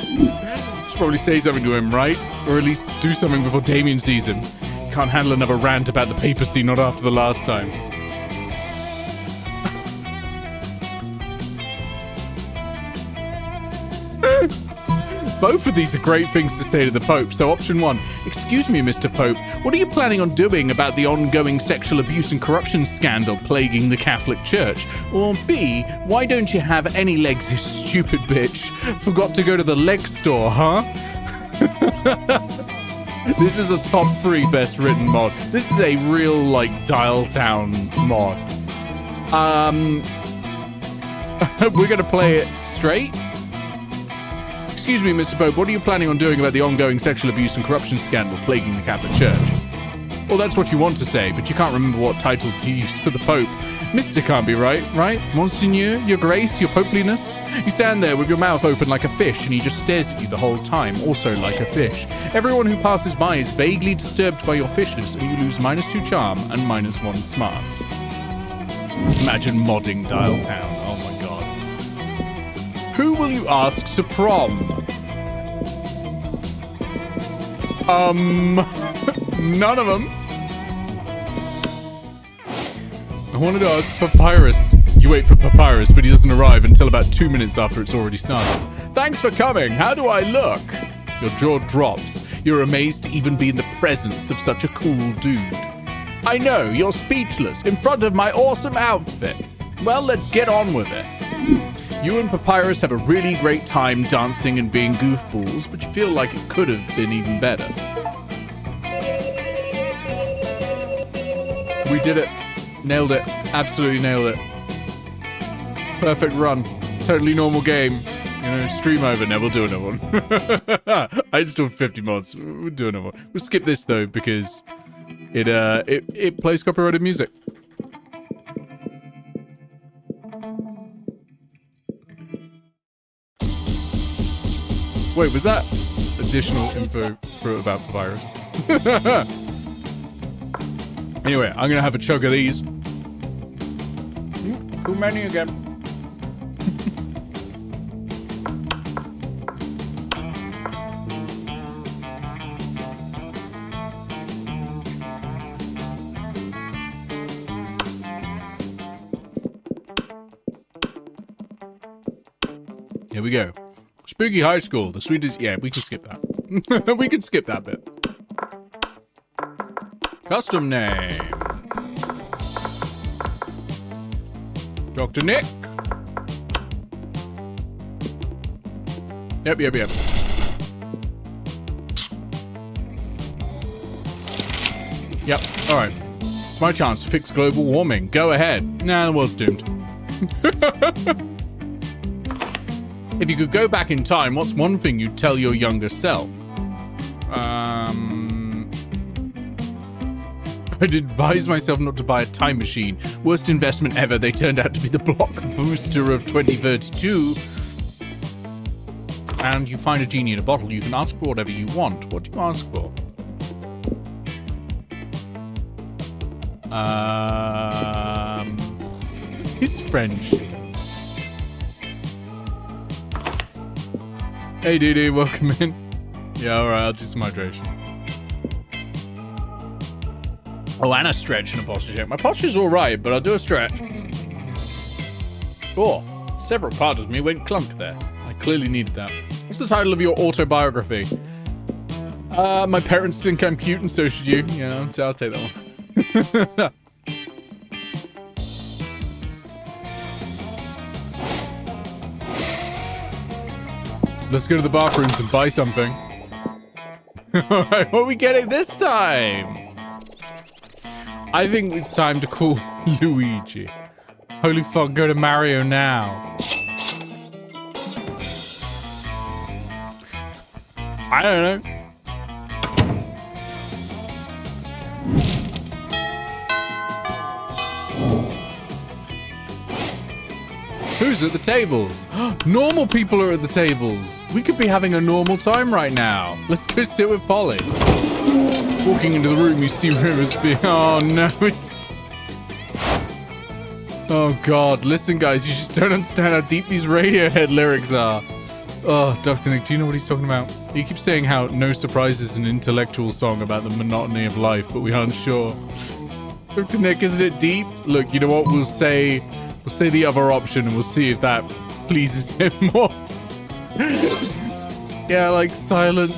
Should probably say something to him, right? Or at least do something before Damien sees him. He can't handle another rant about the papacy, not after the last time. Both of these are great things to say to the Pope. So option 1, excuse me, Mr. Pope, what are you planning on doing about the ongoing sexual abuse and corruption scandal plaguing the Catholic Church? Or B, why don't you have any legs, you stupid bitch? Forgot to go to the leg store, huh? This is a top 3 best written mod. This is a real, like, Dial Town mod. We're gonna play it straight. Excuse me, Mr. Pope, what are you planning on doing about the ongoing sexual abuse and corruption scandal plaguing the Catholic Church? Well, that's what you want to say, but you can't remember what title to use for the Pope. Mr. can't be right? Monseigneur, your grace, your popeliness? You stand there with your mouth open like a fish, and he just stares at you the whole time, also like a fish. Everyone who passes by is vaguely disturbed by your fishness, and you lose -2 charm and -1 smarts. Imagine modding Dial Town. Oh my god. Who will you ask to prom? None of them. I wanted to ask Papyrus. You wait for Papyrus, but he doesn't arrive until about 2 minutes after it's already started. Thanks for coming. How do I look? Your jaw drops. You're amazed to even be in the presence of such a cool dude. I know, you're speechless in front of my awesome outfit. Well, let's get on with it. You and Papyrus have a really great time dancing and being goofballs, but you feel like it could have been even better. We did it. Nailed it. Absolutely nailed it. Perfect run. Totally normal game. You know, stream over. Now we'll do another one. I installed 50 mods. We'll do another one. We'll skip this though because it plays copyrighted music. Wait, was that additional info about Papyrus? Anyway, I'm gonna have a chug of these. Too many again. Here we go. Spooky High School, the sweetest... Yeah, we can skip that. We can skip that bit. Custom name. Dr. Nick. Yep. Yep, alright. It's my chance to fix global warming. Go ahead. Nah, the world's doomed. If you could go back in time, what's one thing you'd tell your younger self? I'd advise myself not to buy a time machine. Worst investment ever. They turned out to be the block booster of 2032. And you find a genie in a bottle. You can ask for whatever you want. What do you ask for? He's French. Hey, DD, welcome in. Yeah, alright, I'll do some hydration. Oh, and a stretch and a posture check. My posture's alright, but I'll do a stretch. Oh, several parts of me went clunk there. I clearly needed that. What's the title of your autobiography? My parents think I'm cute and so should you. Yeah, I'll take that one. Let's go to the bathrooms and buy something. Alright, what are we getting this time? I think it's time to call Luigi. Holy fuck, go to Mario now. I don't know. Who's at the tables? Normal people are at the tables. We could be having a normal time right now. Let's go sit with Polly. Walking into the room, you see Rivers being... Oh, no, it's... Oh, God. Listen, guys, you just don't understand how deep these Radiohead lyrics are. Oh, Dr. Nick, do you know what he's talking about? He keeps saying how No Surprise is an intellectual song about the monotony of life, but we aren't sure. Dr. Nick, isn't it deep? Look, you know what? We'll say the other option and we'll see if that pleases him more. Yeah, like silent.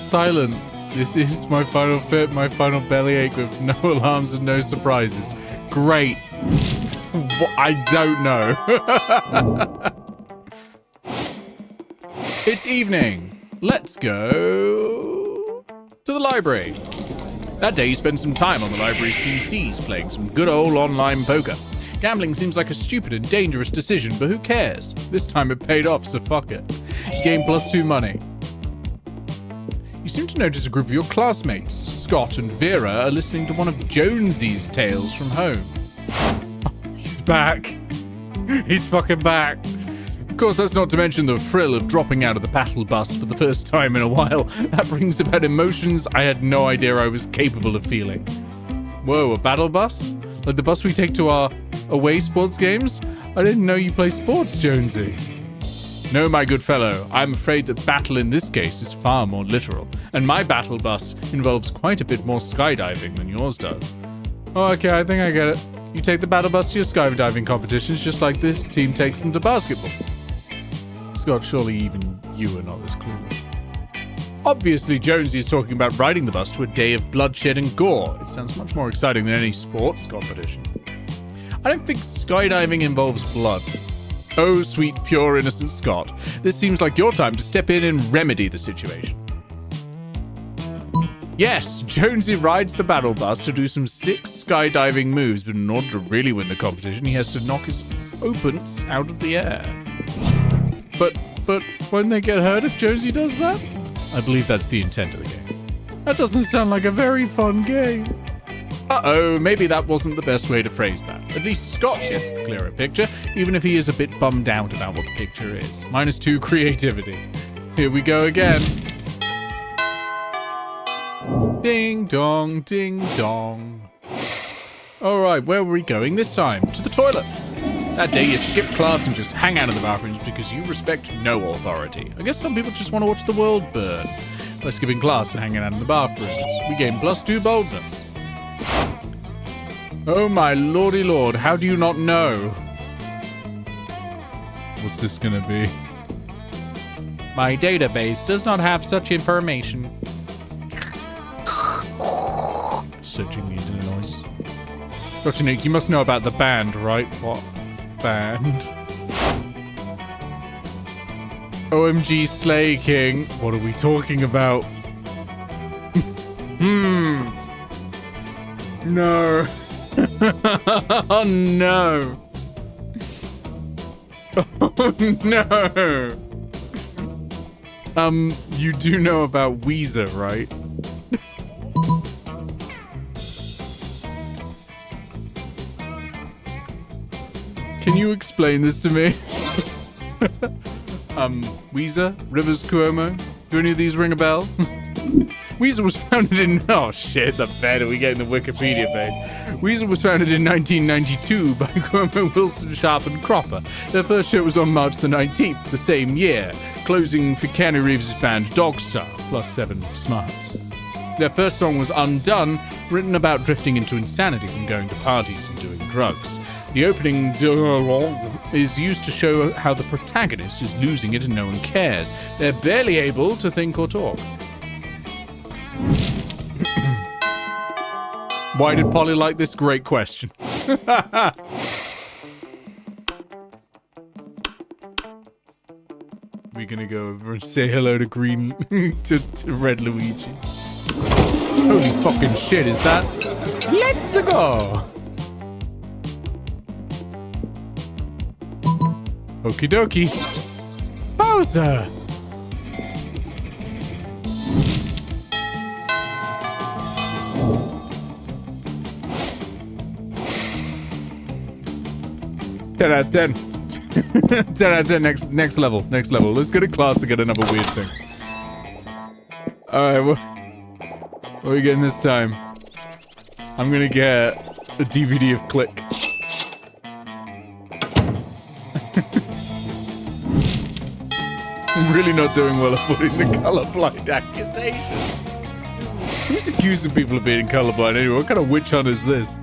This is my final fit, my final bellyache with no alarms and no surprises. Great. I don't know. It's evening. Let's go to the library. That day you spent some time on the library's PCs playing some good old online poker. Gambling seems like a stupid and dangerous decision, but who cares? This time it paid off, so fuck it. Game +2 money. You seem to notice a group of your classmates, Scott and Vera, are listening to one of Jonesy's tales from home. Oh, he's back. He's fucking back. Of course, that's not to mention the thrill of dropping out of the battle bus for the first time in a while. That brings about emotions I had no idea I was capable of feeling. Whoa, a battle bus? Like the bus we take to our away sports games? I didn't know you play sports, Jonesy. No, my good fellow, I'm afraid that battle in this case is far more literal, and my battle bus involves quite a bit more skydiving than yours does. Oh, okay, I think I get it. You take the battle bus to your skydiving competitions just like this team takes them to basketball. Scott, surely even you are not as clueless. Obviously, Jonesy is talking about riding the bus to a day of bloodshed and gore. It sounds much more exciting than any sports competition. I don't think skydiving involves blood. Oh, sweet, pure, innocent Scott. This seems like your time to step in and remedy the situation. Yes, Jonesy rides the battle bus to do some sick skydiving moves, but in order to really win the competition, he has to knock his opponents out of the air. But won't they get hurt if Jonesy does that? I believe that's the intent of the game. That doesn't sound like a very fun game. Uh-oh, maybe that wasn't the best way to phrase that. At least Scott gets the clearer picture, even if he is a bit bummed out about what the picture is. -2 creativity. Here we go again. Ding dong, ding dong. Alright, where were we going this time? To the toilet. That day you skip class and just hang out in the bathrooms because you respect no authority. I guess some people just want to watch the world burn. By skipping class and hanging out in the bathrooms, we gain +2 boldness. Oh my lordy lord, how do you not know? What's this gonna be? My database does not have such information. Searching the internet noises. Dr. Nick, you must know about the band, right? What band? OMG Slay King. What are we talking about? No. Oh no. Oh no. You do know about Weezer, right? Can you explain this to me? Weezer? Rivers Cuomo? Do any of these ring a bell? Weezer was founded in... Oh shit, the bed. Are we getting the Wikipedia page? Weezer was founded in 1992 by Cuomo, Wilson, Sharp and Cropper. Their first show was on March the 19th, the same year, closing for Keanu Reeves' band Dogstar, +7 smarts. Their first song was Undone, written about drifting into insanity from going to parties and doing drugs. The opening dialogue is used to show how the protagonist is losing it and no one cares. They're barely able to think or talk. Why did Polly like this? Great question. We're gonna go over and say hello to Green to Red Luigi. Holy fucking shit, is that? Let's go! Okie dokie. Bowser! Ten out of 10. 10 out of 10. Next level. Next level. Let's go to class and get another weird thing. Alright, what are we getting this time? I'm gonna get a DVD of Click. I'm really not doing well at putting the colorblind accusations. Who's accusing people of being colorblind anyway? What kind of witch hunt is this?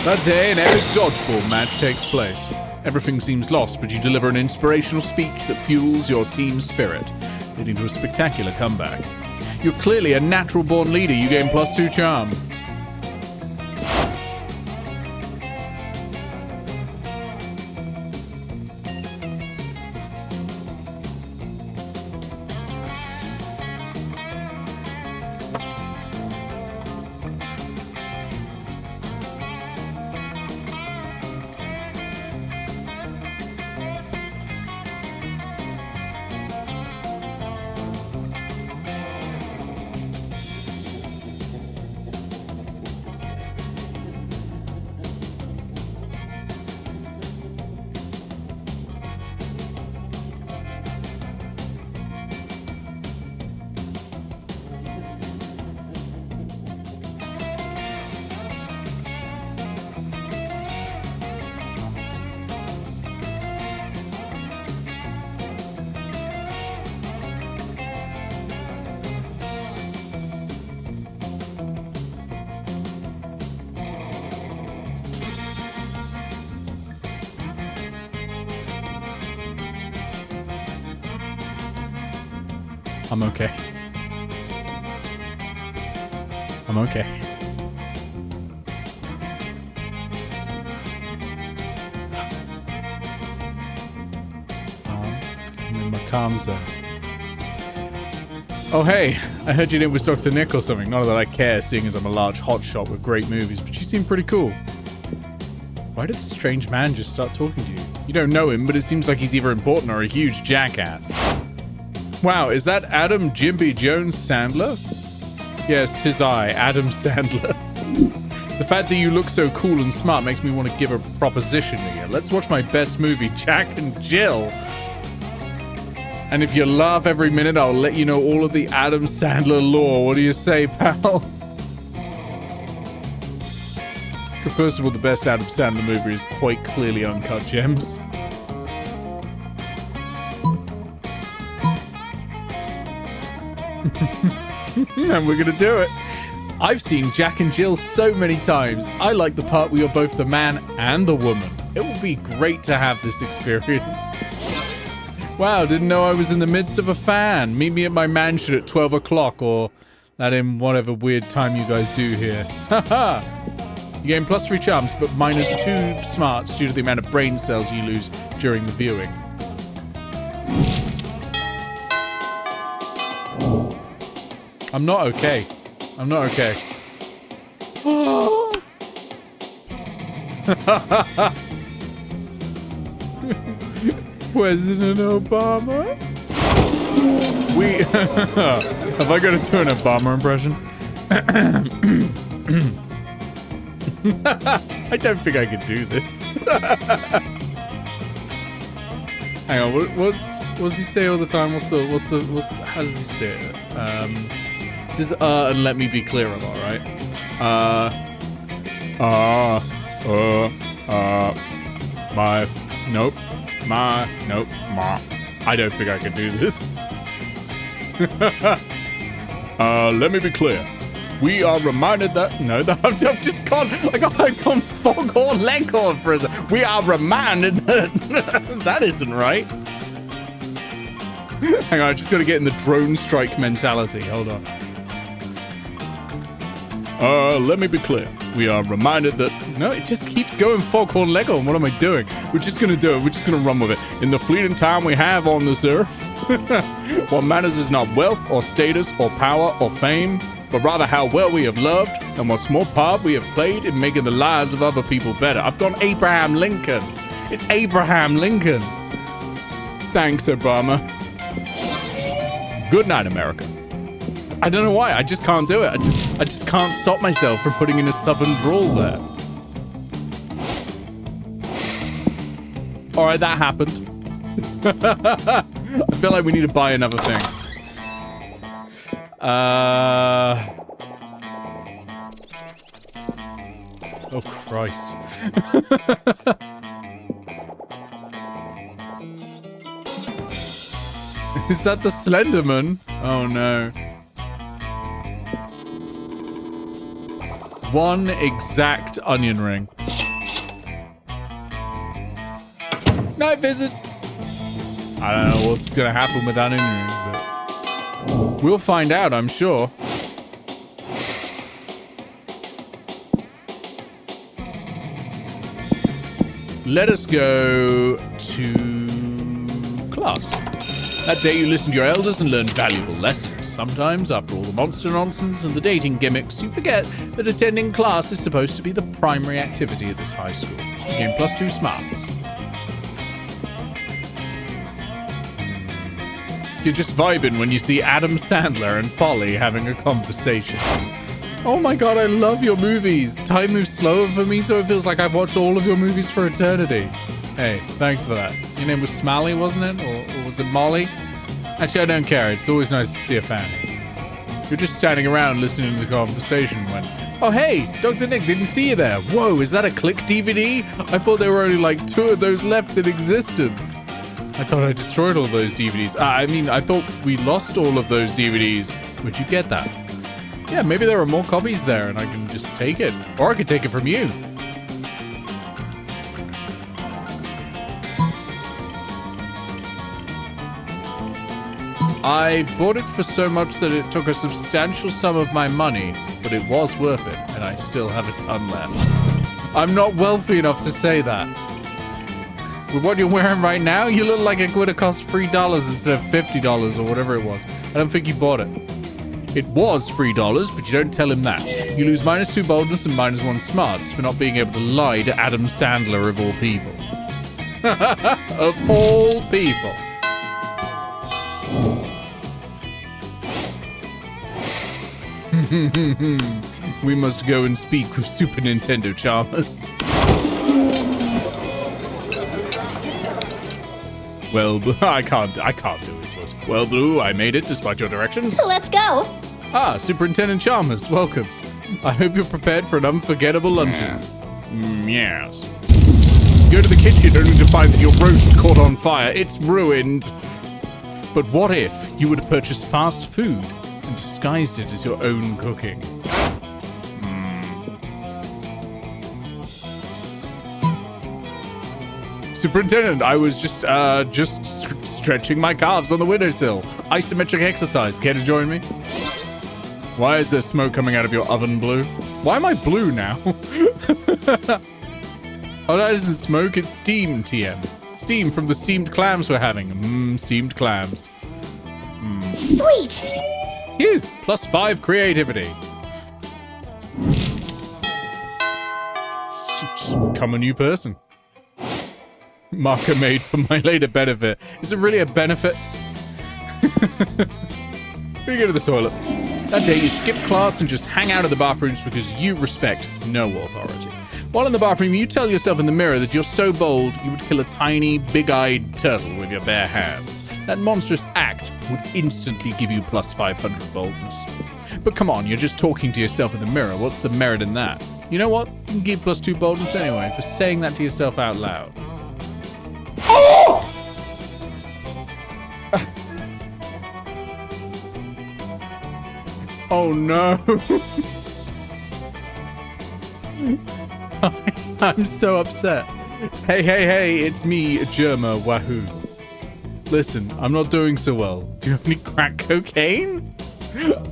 That day, an epic dodgeball match takes place. Everything seems lost, but you deliver an inspirational speech that fuels your team's spirit, leading to a spectacular comeback. You're clearly a natural-born leader. You gain +2 charm. I'm okay. I'm okay. I'm in my calm zone. Oh hey, I heard your name was Dr. Nick or something. Not that I care, seeing as I'm a large hotshot with great movies, but you seem pretty cool. Why did this strange man just start talking to you? You don't know him, but it seems like he's either important or a huge jackass. Wow, is that Adam Jimby Jones Sandler? Yes, 'tis I, Adam Sandler. The fact that you look so cool and smart makes me want to give a proposition to you. Let's watch my best movie, Jack and Jill. And if you laugh every minute, I'll let you know all of the Adam Sandler lore. What do you say, pal? First of all, the best Adam Sandler movie is quite clearly Uncut Gems. And we're gonna do it. I've seen Jack and Jill so many times. I like the part where you're both the man and the woman. It will be great to have this experience. Wow, didn't know I was in the midst of a fan. Meet me at my mansion at 12 o'clock or that in whatever weird time you guys do here. Haha! You gain +3 charms, but -2 smarts due to the amount of brain cells you lose during the viewing. I'm not okay. I'm not okay. President Obama? Have I got to do an Obama impression? I don't think I could do this. Hang on, what's he say all the time? How does he say it? This is and let me be clear, am I right? Nope. Ma. I don't think I can do this. Let me be clear. We are reminded that I've just gone. I gone foghorn leghorn for a second. We are reminded that that isn't right. Hang on, I just got to get in the drone strike mentality. Hold on. Let me be clear. We are reminded that... No, it just keeps going foghorn leghorn. What am I doing? We're just going to do it. We're just going to run with it. In the fleeting time we have on this earth, what matters is not wealth or status or power or fame, but rather how well we have loved and what small part we have played in making the lives of other people better. I've gone Abraham Lincoln. It's Abraham Lincoln. Thanks, Obama. Good night, America. I don't know why. I just can't do it. I just can't stop myself from putting in a southern drawl there. All right, that happened. I feel like we need to buy another thing. Oh, Christ. Is that the Slenderman? Oh, no. One exact onion ring. Night visit. I don't know what's going to happen with that onion ring, but we'll find out, I'm sure. Let us go to class. That day you listened to your elders and learned valuable lessons. Sometimes, after all the monster nonsense and the dating gimmicks, you forget that attending class is supposed to be the primary activity at this high school. You gain +2 smarts. You're just vibing when you see Adam Sandler and Polly having a conversation. Oh my god, I love your movies. Time moves slower for me, so it feels like I've watched all of your movies for eternity. Hey, thanks for that. Your name was Smalley, wasn't it? Or was it Molly? Actually, I don't care. It's always nice to see a fan. You're just standing around listening to the conversation when... Oh, hey, Dr. Nick, didn't see you there. Whoa, is that a Click DVD? I thought there were only like 2 of those left in existence. I thought I destroyed all those DVDs. I mean, I thought we lost all of those DVDs. Where'd you get that? Yeah, maybe there are more copies there and I can just take it. Or I could take it from you. I bought it for so much that it took a substantial sum of my money, but it was worth it, and I still have a ton left. I'm not wealthy enough to say that. With what you're wearing right now, you look like it would have cost $3 instead of $50 or whatever it was. I don't think you bought it. It was $3, but you don't tell him that. You lose -2 boldness and -1 smarts for not being able to lie to Adam Sandler of all people. Of all people. We must go and speak with Super Nintendo Chalmers. Well, I can't do his voice. Well, Blue, I made it despite your directions. Let's go. Ah, Superintendent Chalmers, welcome. I hope you're prepared for an unforgettable luncheon. Yes. Go to the kitchen only to find that your roast caught on fire. It's ruined. But what if you would purchase fast food and disguised it as your own cooking? Superintendent, I was just stretching my calves on the windowsill. Isometric exercise. Care to join me? Why is there smoke coming out of your oven, Blue? Why am I blue now? Oh, that isn't smoke. It's steam, TM. Steam from the steamed clams we're having. Steamed clams. Sweet. Phew, +5 creativity. Just become a new person. Marker made for my later benefit. Is it really a benefit? We go to the toilet. That day you skip class and just hang out in the bathrooms because you respect no authority. While in the bathroom, you tell yourself in the mirror that you're so bold you would kill a tiny, big-eyed turtle with your bare hands. That monstrous act would instantly give you +500 boldness. But come on, you're just talking to yourself in the mirror. What's the merit in that? You know what? You can give +2 boldness anyway for saying that to yourself out loud. Oh no. I'm so upset. Hey, it's me, Germa Wahoo. Listen, I'm not doing so well. Do you have any crack cocaine?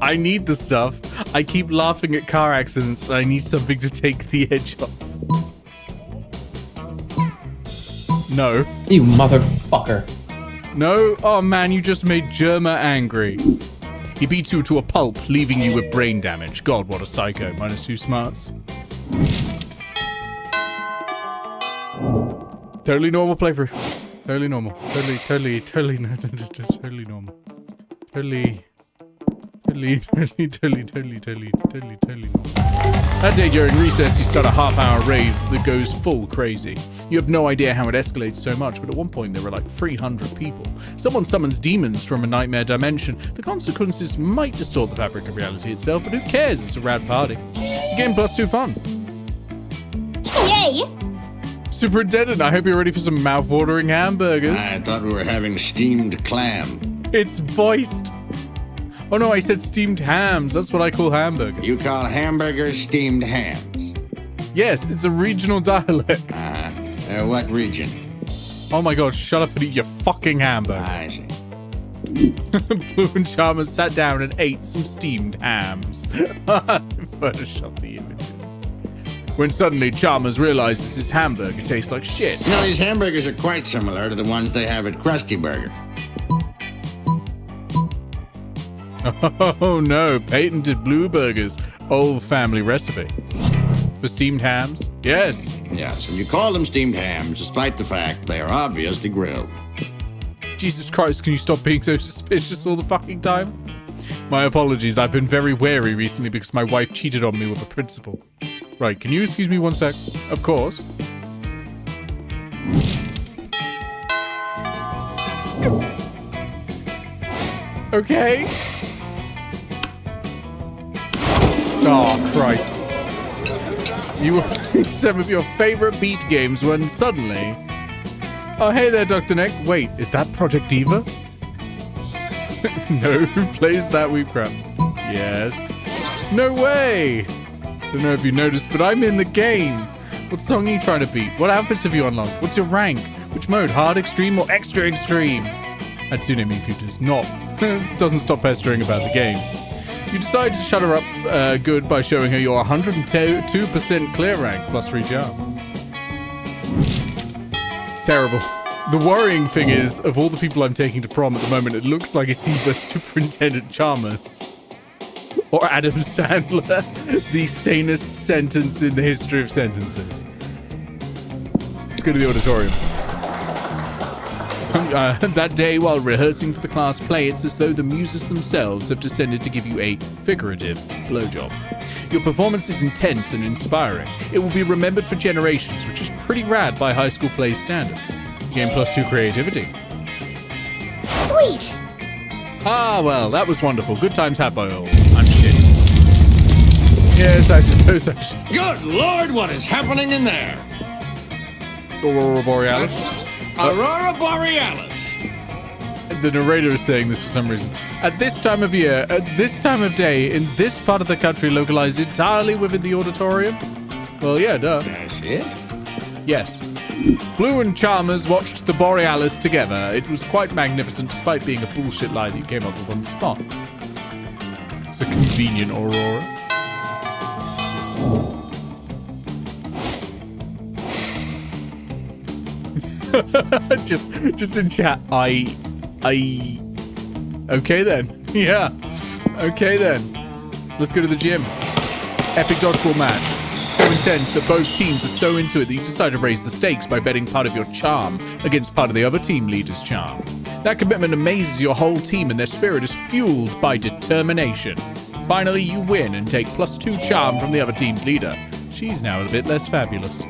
I need the stuff. I keep laughing at car accidents and I need something to take the edge off. No. You motherfucker. No? Oh man, you just made Germa angry. He beats you to a pulp, leaving you with brain damage. God, what a psycho. -2 smarts. Totally normal playthrough. Totally normal. Totally normal. Totally normal. That day during recess, you start a half-hour rave that goes full crazy. You have no idea how it escalates so much, but at one point there were like 300 people. Someone summons demons from a nightmare dimension. The consequences might distort the fabric of reality itself, but who cares? It's a rad party. Game +2 fun. Yay! Superintendent, I hope you're ready for some mouth-watering hamburgers. I thought we were having steamed clam. It's voiced. Oh no, I said steamed hams. That's what I call hamburgers. You call hamburgers steamed hams? Yes, it's a regional dialect. What region? Oh my god, shut up and eat your fucking hamburger. I see. Blue and Chalmers sat down and ate some steamed hams. Photoshop the image. When suddenly Chalmers realizes his hamburger tastes like shit. You know, these hamburgers are quite similar to the ones they have at Krusty Burger. Oh no, patented Blue Burgers. Old family recipe. For steamed hams? Yes. Yes, and you call them steamed hams despite the fact they are obviously grilled. Jesus Christ, can you stop being so suspicious all the fucking time? My apologies, I've been very wary recently because my wife cheated on me with a principal. Right, can you excuse me one sec? Of course. Okay. Oh, Christ. You were playing some of your favorite beat games when suddenly... Oh, hey there, Dr. Nick. Wait, is that Project Diva? No, who plays that weep crap? Yes. No way! Don't know if you noticed, but I'm in the game. What song are you trying to beat? What outfits have you unlocked? What's your rank? Which mode? Hard, extreme, or extra extreme? Hatsune Miku doesn't stop pestering about the game. You decide to shut her up good by showing her your 102% clear rank plus free charm. Terrible. The worrying thing is, of all the people I'm taking to prom at the moment, it looks like it's either Superintendent Chalmers or Adam Sandler, the sanest sentence in the history of sentences. Let's go to the auditorium. That day, while rehearsing for the class play, it's as though the muses themselves have descended to give you a figurative blowjob. Your performance is intense and inspiring. It will be remembered for generations, which is pretty rad by high school play standards. Game +2 creativity. Sweet! Ah, well, that was wonderful. Good times had by all. I'm shit. Yes, I suppose I should. Good Lord, what is happening in there? Aurora Borealis. Aurora Borealis. The narrator is saying this for some reason. At this time of year, at this time of day, in this part of the country, localized entirely within the auditorium? Well, yeah, duh. That's it? Yes. Blue and Chalmers watched the Borealis together. It was quite magnificent, despite being a bullshit lie that you came up with on the spot. It's a convenient Aurora. just in chat, I okay then. Yeah. Okay then. Let's go to the gym. Epic dodgeball match. So intense that both teams are so into it that you decide to raise the stakes by betting part of your charm against part of the other team leader's charm. That commitment amazes your whole team and their spirit is fueled by determination. Finally, you win and take +2 charm from the other team's leader. She's now a bit less fabulous.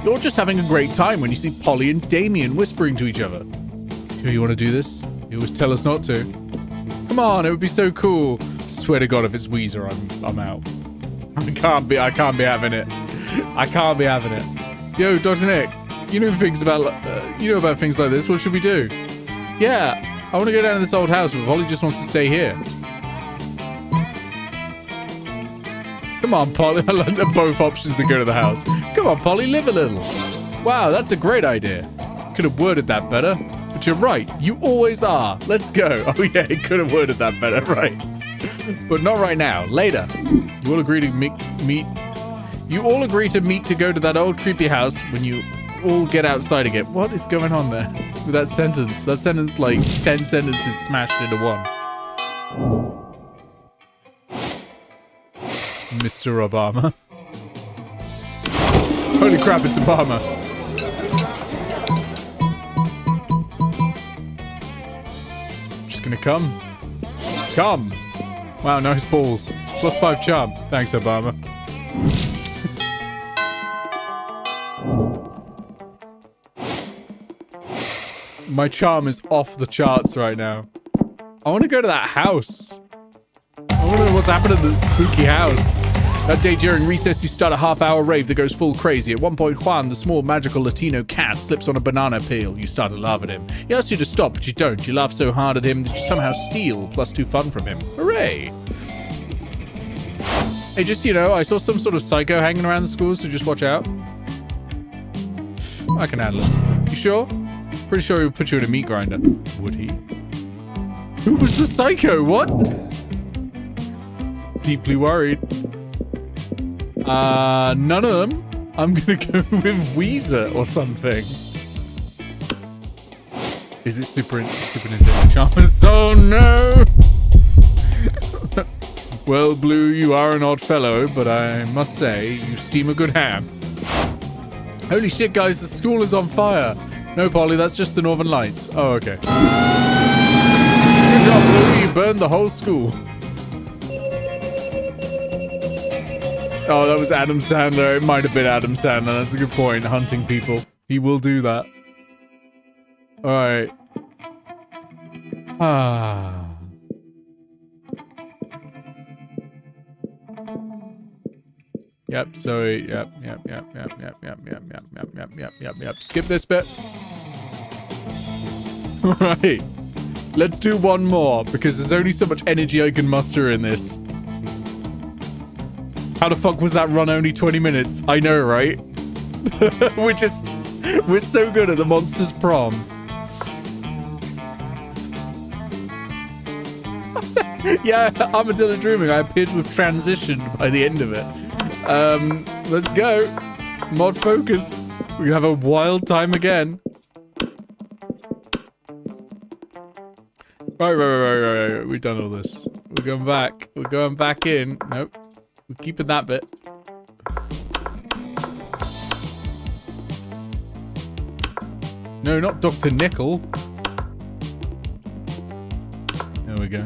You're just having a great time when you see Polly and Damien whispering to each other. Sure you want to do this? You always tell us not to. Come on, it would be so cool. Swear to God, if it's Weezer, I'm out. I can't be having it. I can't be having it. Yo, Dr. Nick, you know about things like this. What should we do? Yeah, I want to go down to this old house, but Polly just wants to stay here. Come on, Polly. I like the both options to go to the house. Come on, Polly, live a little. Wow, that's a great idea. Could have worded that better. But you're right. You always are. Let's go. Oh, yeah, he could have worded that better. Right. But not right now. Later. You all agree to meet. You all agree to meet to go to that old creepy house when you all get outside again. What is going on there with that sentence? That sentence, like 10 sentences smashed into one. Mr. Obama. Holy crap, it's Obama. Just gonna come. Come. Wow, nice balls. +5 charm. Thanks, Obama. My charm is off the charts right now. I want to go to that house. I want to know what's happening in this spooky house. That day during recess, you start a half-hour rave that goes full crazy. At one point, Juan, the small magical Latino cat, slips on a banana peel. You start to laugh at him. He asks you to stop, but you don't. You laugh so hard at him that you somehow steal +2 fun from him. Hooray! Hey, just, you know, I saw some sort of psycho hanging around the school, so just watch out. I can handle it. You sure? Pretty sure he would put you in a meat grinder. Would he? Who was the psycho? What? Deeply worried. None of them. I'm gonna go with Weezer or something. Is it Super Nintendo Charmers? Oh no! Well, Blue, you are an odd fellow, but I must say, you steam a good ham. Holy shit, guys, the school is on fire. No, Polly, that's just the Northern Lights. Oh, okay. Good job, Blue. You burned the whole school. Oh, that was Adam Sandler. It might have been Adam Sandler. That's a good point. Hunting people. He will do that. All right. Yep, sorry. Yep. Skip this bit. All right. Let's do one more, because there's only so much energy I can muster in this. How the fuck was that run only 20 minutes? I know, right? We're so good at the Monsters Prom. Yeah, Armadillo Dreaming. I appeared to have transitioned by the end of it. Let's go. Mod focused. We have a wild time again. Right. We've done all this. We're going back. We're going back in. Nope. We're keeping that bit. No, not Dr. Nickel. There we go.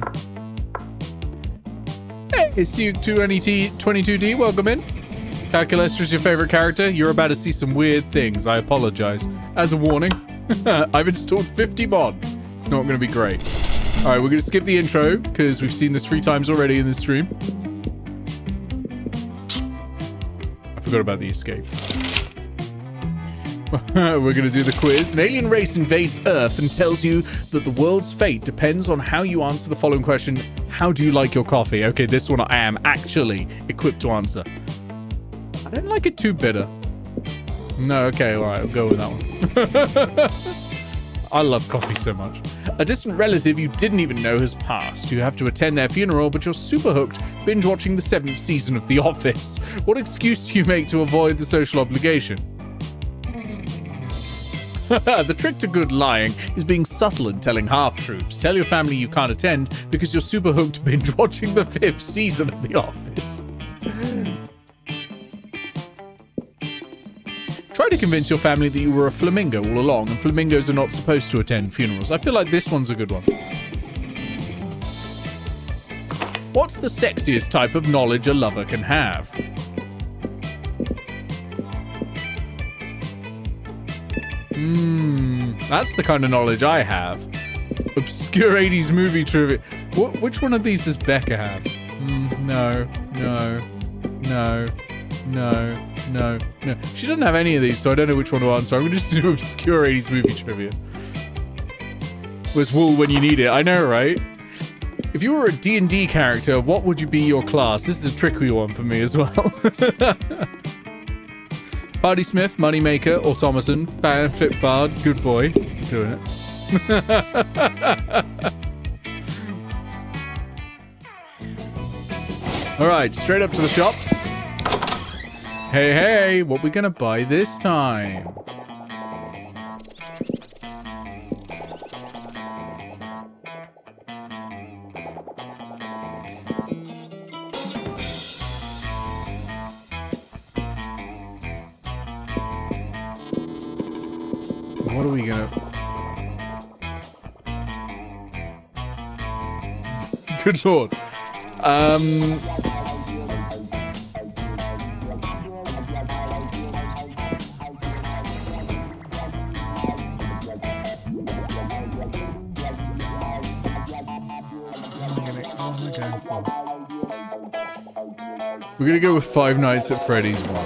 Hey, CU22D, welcome in. Calculus is your favorite character. You're about to see some weird things. I apologize. As a warning, I've installed 50 mods. It's not going to be great. All right, we're going to skip the intro because we've seen this 3 times already in this stream. I forgot about the escape. We're going to do the quiz. An alien race invades Earth and tells you that the world's fate depends on how you answer the following question. How do you like your coffee? Okay, this one I am actually equipped to answer. I don't like it too bitter. No, okay, all right, I'll go with that one. I love coffee so much. A distant relative you didn't even know has passed. You have to attend their funeral, but you're super hooked, binge watching the 7th season of The Office. What excuse do you make to avoid the social obligation? The trick to good lying is being subtle and telling half-truths. Tell your family you can't attend because you're super hooked binge watching the 5th season of The Office. Try to convince your family that you were a flamingo all along, and flamingos are not supposed to attend funerals. I feel like this one's a good one. What's the sexiest type of knowledge a lover can have? That's the kind of knowledge I have. Obscure 80s movie trivia. Which one of these does Becca have? No. She doesn't have any of these, so I don't know which one to answer. I'm going to just do obscure 80s movie trivia. was wool when you need it. I know, right? If you were a D&D character, what would you be your class? This is a tricky one for me as well. Party Smith, Moneymaker, Automaton, Fanfit Bard, Good Boy. Doing it. Alright, straight up to the shops. Hey, hey, what we gonna buy this time? What are we gonna... Good lord. We're gonna go with Five Nights at Freddy's one.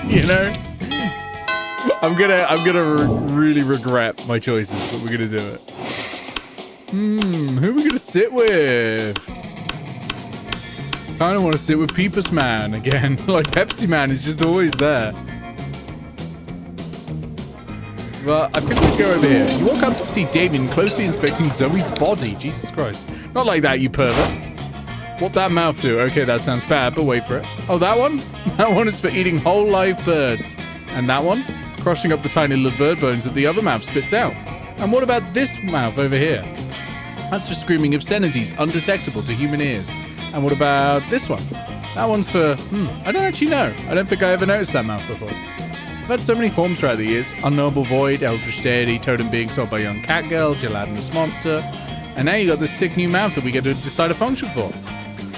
You know, I'm gonna really regret my choices, but we're gonna do it. Who are we gonna sit with? Kind of want to sit with Peepus Man again. Like Pepsi Man is just always there. Well, I think we'll go over here. You walk up to see Damien closely inspecting Zoe's body. Jesus Christ. Not like that, you pervert. What'd that mouth do? Okay, that sounds bad, but wait for it. Oh, that one? That one is for eating whole live birds. And that one? Crushing up the tiny little bird bones that the other mouth spits out. And what about this mouth over here? That's for screaming obscenities undetectable to human ears. And what about this one? That one's for... I don't actually know. I don't think I ever noticed that mouth before. I've had so many forms throughout the years. Unknowable Void, Eldritch Deity, Totem Being Sold by Young Catgirl, Gelatinous Monster. And now you got this sick new mouth that we get to decide a function for.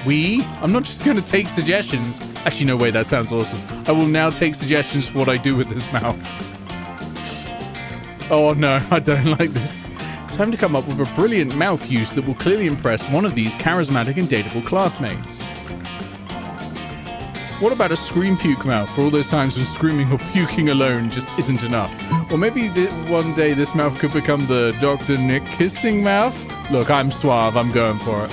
I'm not just going to take suggestions. Actually, no way, that sounds awesome. I will now take suggestions for what I do with this mouth. Oh no, I don't like this. Time to come up with a brilliant mouth use that will clearly impress one of these charismatic and dateable classmates. What about a scream puke mouth for all those times when screaming or puking alone just isn't enough? Or maybe one day this mouth could become the Dr. Nick kissing mouth? Look, I'm suave, I'm going for it.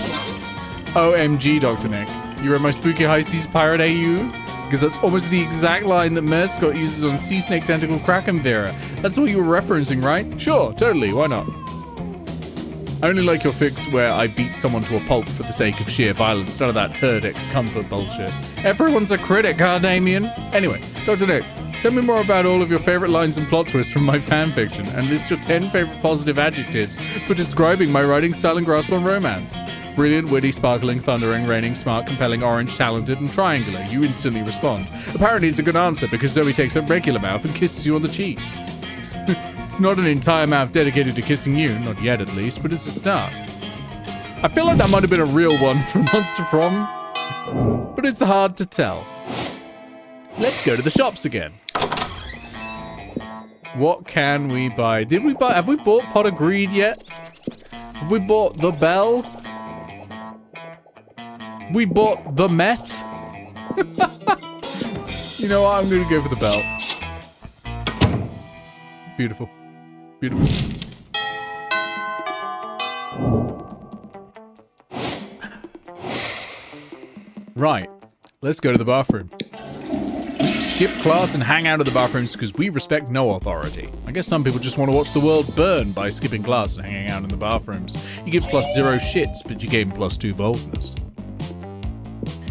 OMG, Dr. Nick. You read my spooky high seas pirate AU? Because that's almost the exact line that Merscott uses on Sea Snake Tentacle Kraken Vera. That's what you were referencing, right? Sure, totally, why not? I only like your fix where I beat someone to a pulp for the sake of sheer violence. None of that herd X comfort bullshit. Everyone's a critic, huh, Damien? Anyway, Dr. Nick, tell me more about all of your favorite lines and plot twists from my fanfiction, and list your 10 favorite positive adjectives for describing my writing style and grasp on romance. Brilliant, witty, sparkling, thundering, raining, smart, compelling, orange, talented, and triangular. You instantly respond. Apparently it's a good answer because Zoe takes a regular mouth and kisses you on the cheek. It's not an entire mouth dedicated to kissing you, not yet at least, but it's a start. I feel like that might have been a real one from Monster Prom, but it's hard to tell. Let's go to the shops again. What can we buy? Have we bought Pot of Greed yet? Have we bought the Bell? We bought the Meth? You know what? I'm going to go for the Bell. Beautiful. Beautiful. Right. Let's go to the bathroom. Skip class and hang out at the bathrooms because we respect no authority. I guess some people just want to watch the world burn by skipping class and hanging out in the bathrooms. You give +0 shits, but you gain +2 boldness.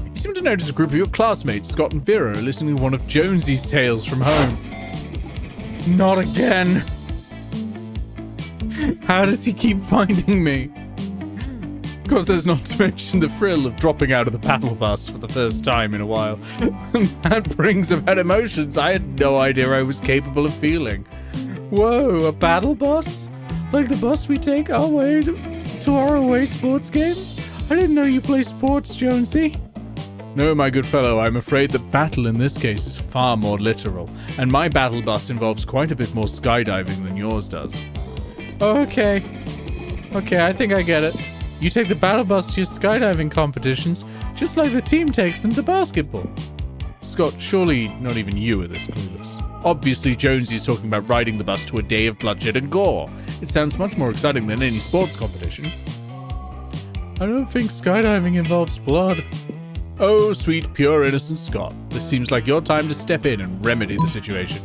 You seem to notice a group of your classmates, Scott and Vera, are listening to one of Jonesy's tales from home. Not again. How does he keep finding me? Of course, there's not to mention the thrill of dropping out of the battle bus for the first time in a while. That brings about emotions I had no idea I was capable of feeling. Whoa, a battle bus? Like the bus we take our way to our away sports games? I didn't know you play sports, Jonesy. No, my good fellow, I'm afraid the battle in this case is far more literal, and my battle bus involves quite a bit more skydiving than yours does. Okay, I think I get it. You take the battle bus to your skydiving competitions, just like the team takes them to basketball. Scott, surely not even you are this clueless. Obviously, Jonesy is talking about riding the bus to a day of bloodshed and gore. It sounds much more exciting than any sports competition. I don't think skydiving involves blood. Oh, sweet, pure, innocent Scott. This seems like your time to step in and remedy the situation.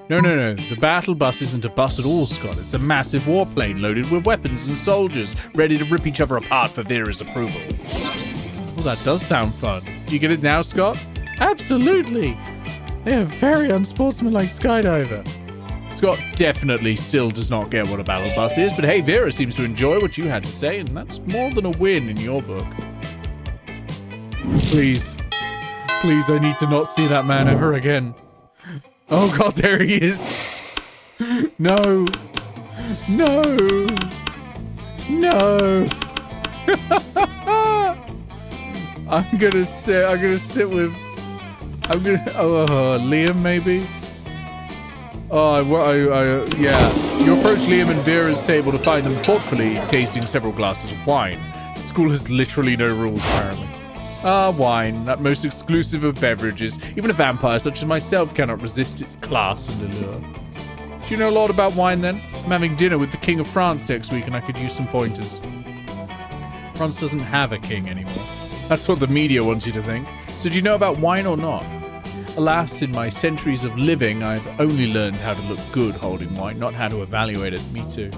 No. The battle bus isn't a bus at all, Scott. It's a massive warplane loaded with weapons and soldiers, ready to rip each other apart for Vera's approval. Well, that does sound fun. You get it now, Scott? Absolutely. They're a very unsportsmanlike skydiver. Scott definitely still does not get what a battle bus is, but hey, Vera seems to enjoy what you had to say, and that's more than a win in your book. Please, I need to not see that man ever again. Oh God, there he is. No. I'm gonna sit with Liam maybe. Yeah. You approach Liam and Vera's table to find them thoughtfully tasting several glasses of wine. The school has literally no rules, apparently. Wine, that most exclusive of beverages. Even a vampire such as myself cannot resist its class and allure. Do you know a lot about wine, then? I'm having dinner with the King of France next week, and I could use some pointers. France doesn't have a king anymore. That's what the media wants you to think. So do you know about wine or not? Alas, in my centuries of living, I've only learned how to look good holding wine, not how to evaluate it. Me too.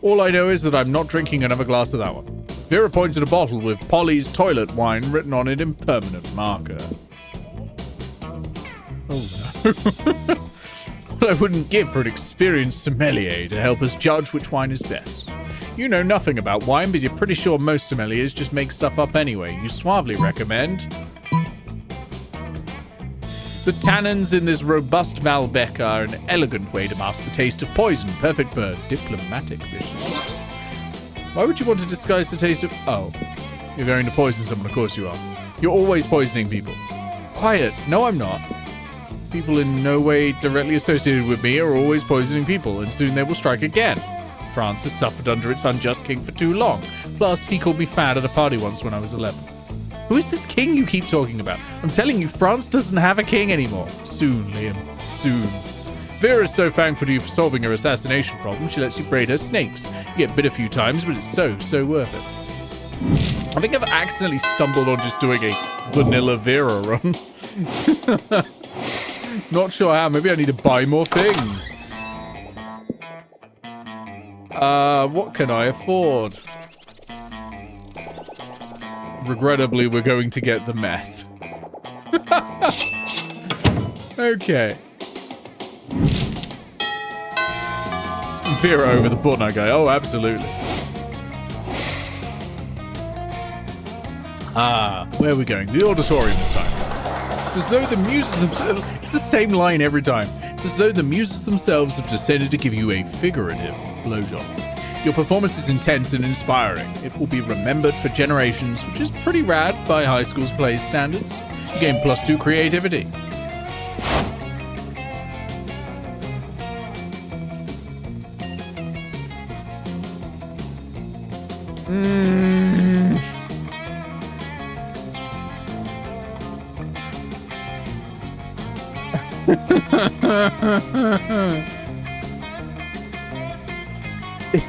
All I know is that I'm not drinking another glass of that one. Vera points at a bottle with Polly's toilet wine written on it in permanent marker. Oh no. What I wouldn't give for an experienced sommelier to help us judge which wine is best. You know nothing about wine, but you're pretty sure most sommeliers just make stuff up anyway. You suavely recommend... The tannins in this robust Malbec are an elegant way to mask the taste of poison, perfect for diplomatic missions. Why would you want to disguise the taste of... Oh, you're going to poison someone, of course you are. You're always poisoning people. Quiet. No, I'm not. People in no way directly associated with me are always poisoning people, and soon they will strike again. France has suffered under its unjust king for too long. Plus, he called me fat at a party once when I was 11. Who is this king you keep talking about? I'm telling you, France doesn't have a king anymore. Soon, Liam. Soon. Vera is so thankful to you for solving her assassination problem, she lets you braid her snakes. You get bit a few times, but it's so worth it. I think I've accidentally stumbled on just doing a vanilla Vera run. Not sure how. Maybe I need to buy more things. What can I afford? Regrettably, we're going to get the meth. Okay. Vera over the Fortnite guy. Oh, absolutely. Where are we going? The auditorium this time. It's as though the muses themselves... It's the same line every time. It's as though the muses themselves have decided to give you a figurative blowjob. Your performance is intense and inspiring. It will be remembered for generations, which is pretty rad by high school's play standards. You gain +2 creativity.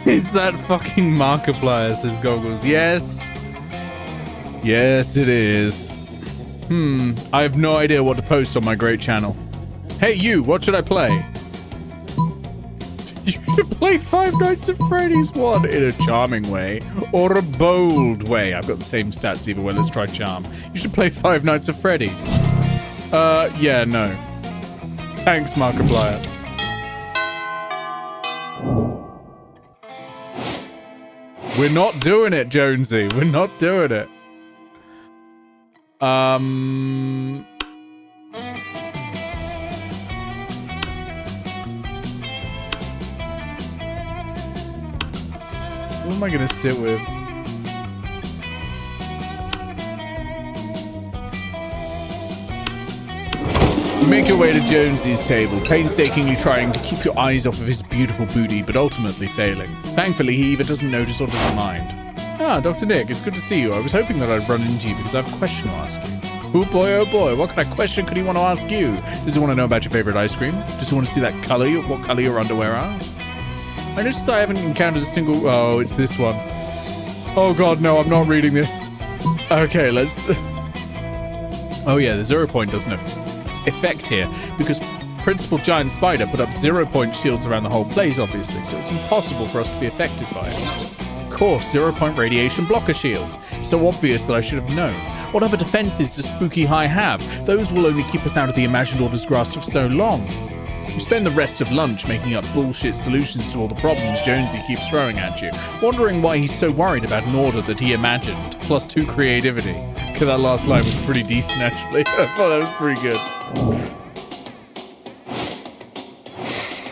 It's that fucking Markiplier, says Goggles. Yes. Yes, it is. I have no idea what to post on my great channel. Hey, you, what should I play? You should play Five Nights at Freddy's 1 in a charming way or a bold way. I've got the same stats either way. Let's try charm. You should play Five Nights at Freddy's. Yeah, no. Thanks, Markiplier. We're not doing it, Jonesy. We're not doing it. What am I gonna sit with? You make your way to Jonesy's table, painstakingly trying to keep your eyes off of his beautiful booty, but ultimately failing. Thankfully, he either doesn't notice or doesn't mind. Ah, Dr. Nick, it's good to see you. I was hoping that I'd run into you because I have a question to ask you. Oh boy, what kind of question could he want to ask you? Does he want to know about your favorite ice cream? Does he want to see that color, what color your underwear are? I noticed that I haven't encountered a single... Oh, it's this one. Oh god, no, I'm not reading this. Okay, let's... Oh yeah, the 0 point doesn't have effect here because Principal Giant Spider put up 0 point shields around the whole place, obviously, so it's impossible for us to be affected by it. Of course, 0 point radiation blocker shields. So obvious that I should have known. What other defenses does Spooky High have? Those will only keep us out of the Imagined Order's grasp for so long. You spend the rest of lunch making up bullshit solutions to all the problems Jonesy keeps throwing at you, wondering why he's so worried about an order that he imagined, +2 creativity. Okay, that last line was pretty decent, actually. I thought that was pretty good.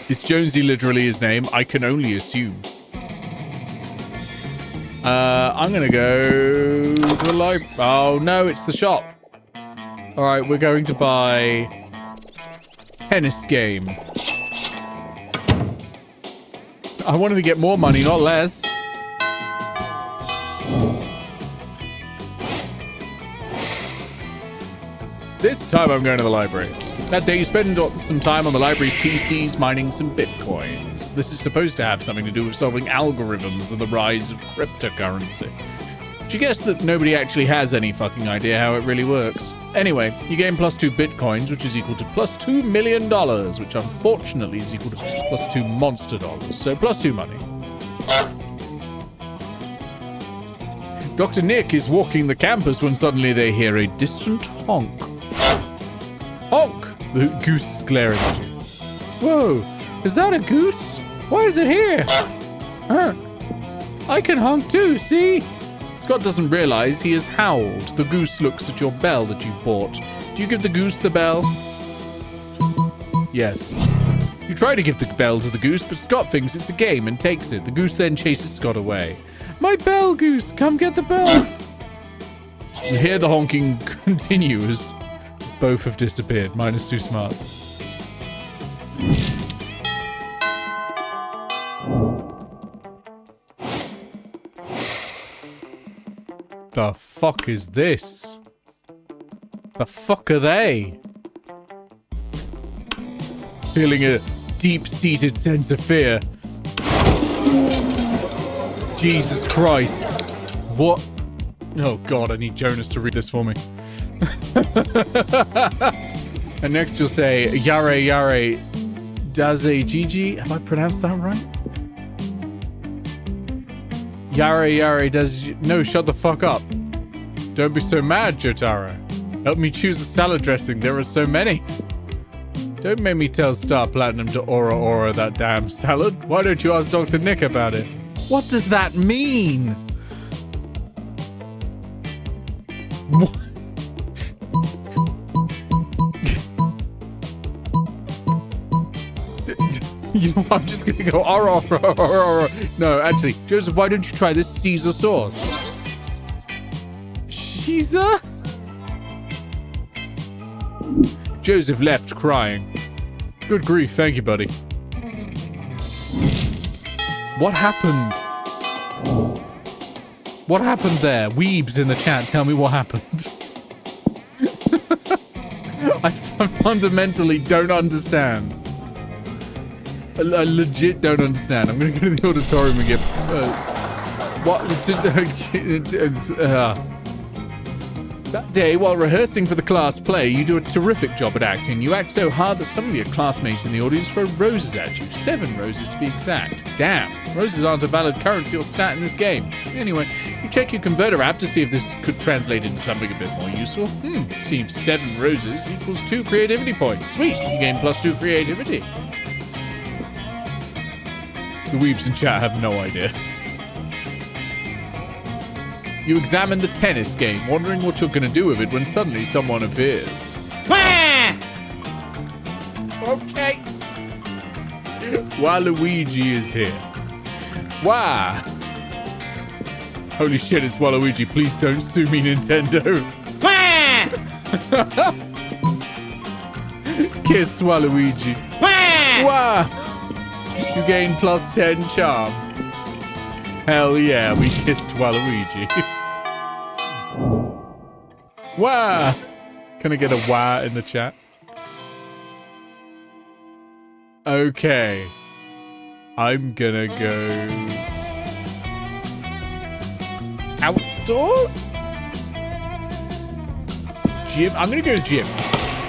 Is Jonesy literally his name? I can only assume. I'm gonna go to the library. Oh no, it's the shop. All right, we're going to buy tennis game. I wanted to get more money, not less. This time I'm going to the library. That day you spend some time on the library's PCs mining some bitcoins. This is supposed to have something to do with solving algorithms and the rise of cryptocurrency. But you guess that nobody actually has any fucking idea how it really works. Anyway, you gain +2 bitcoins, which is equal to +$2 million, which unfortunately is equal to +2 monster dollars. So +2 money. Dr. Nick is walking the campus when suddenly they hear a distant honk. Honk! The goose is glaring at you. Whoa, is that a goose? Why is it here? Huh? I can honk too, see? Scott doesn't realize he has howled. The goose looks at your bell that you bought. Do you give the goose the bell? Yes. You try to give the bell to the goose, but Scott thinks it's a game and takes it. The goose then chases Scott away. My bell, goose! Come get the bell! You hear the honking continues. Both have disappeared, minus 2 smarts. The fuck is this? The fuck are they? Feeling a deep-seated sense of fear. Jesus Christ. What? Oh god, I need Jonas to read this for me. And next you'll say, Yare Yare Daze Gigi. Have I pronounced that right? Yare Yare Daze... No, shut the fuck up. Don't be so mad, Jotaro. Help me choose a salad dressing. There are so many. Don't make me tell Star Platinum to Aura that damn salad. Why don't you ask Dr. Nick about it? What does that mean? What? You know what? I'm just gonna go Aura. No, actually, Joseph, why don't you try this Caesar sauce? Caesar? Joseph left crying. Good grief, thank you, buddy. What happened? What happened there? Weebs in the chat, tell me what happened. I fundamentally don't understand. I legit don't understand. I'm gonna go to the auditorium and get... That day, while rehearsing for the class play, you do a terrific job at acting. You act so hard that some of your classmates in the audience throw roses at you. 7 roses to be exact. Damn, roses aren't a valid currency or stat in this game. Anyway, you check your converter app to see if this could translate into something a bit more useful. Seems 7 roses equals 2 creativity points. Sweet, you gain +2 creativity. The weeps in chat have no idea. You examine the tennis game, wondering what you're going to do with it when suddenly someone appears. Okay. Waluigi is here. Wow. Holy shit, it's Waluigi. Please don't sue me, Nintendo. Kiss Waluigi. Wow. You gain +10 charm. Hell yeah, we kissed Waluigi. Wah! Can I get a wah in the chat? Okay. I'm gonna go... outdoors? Gym? I'm gonna go to gym.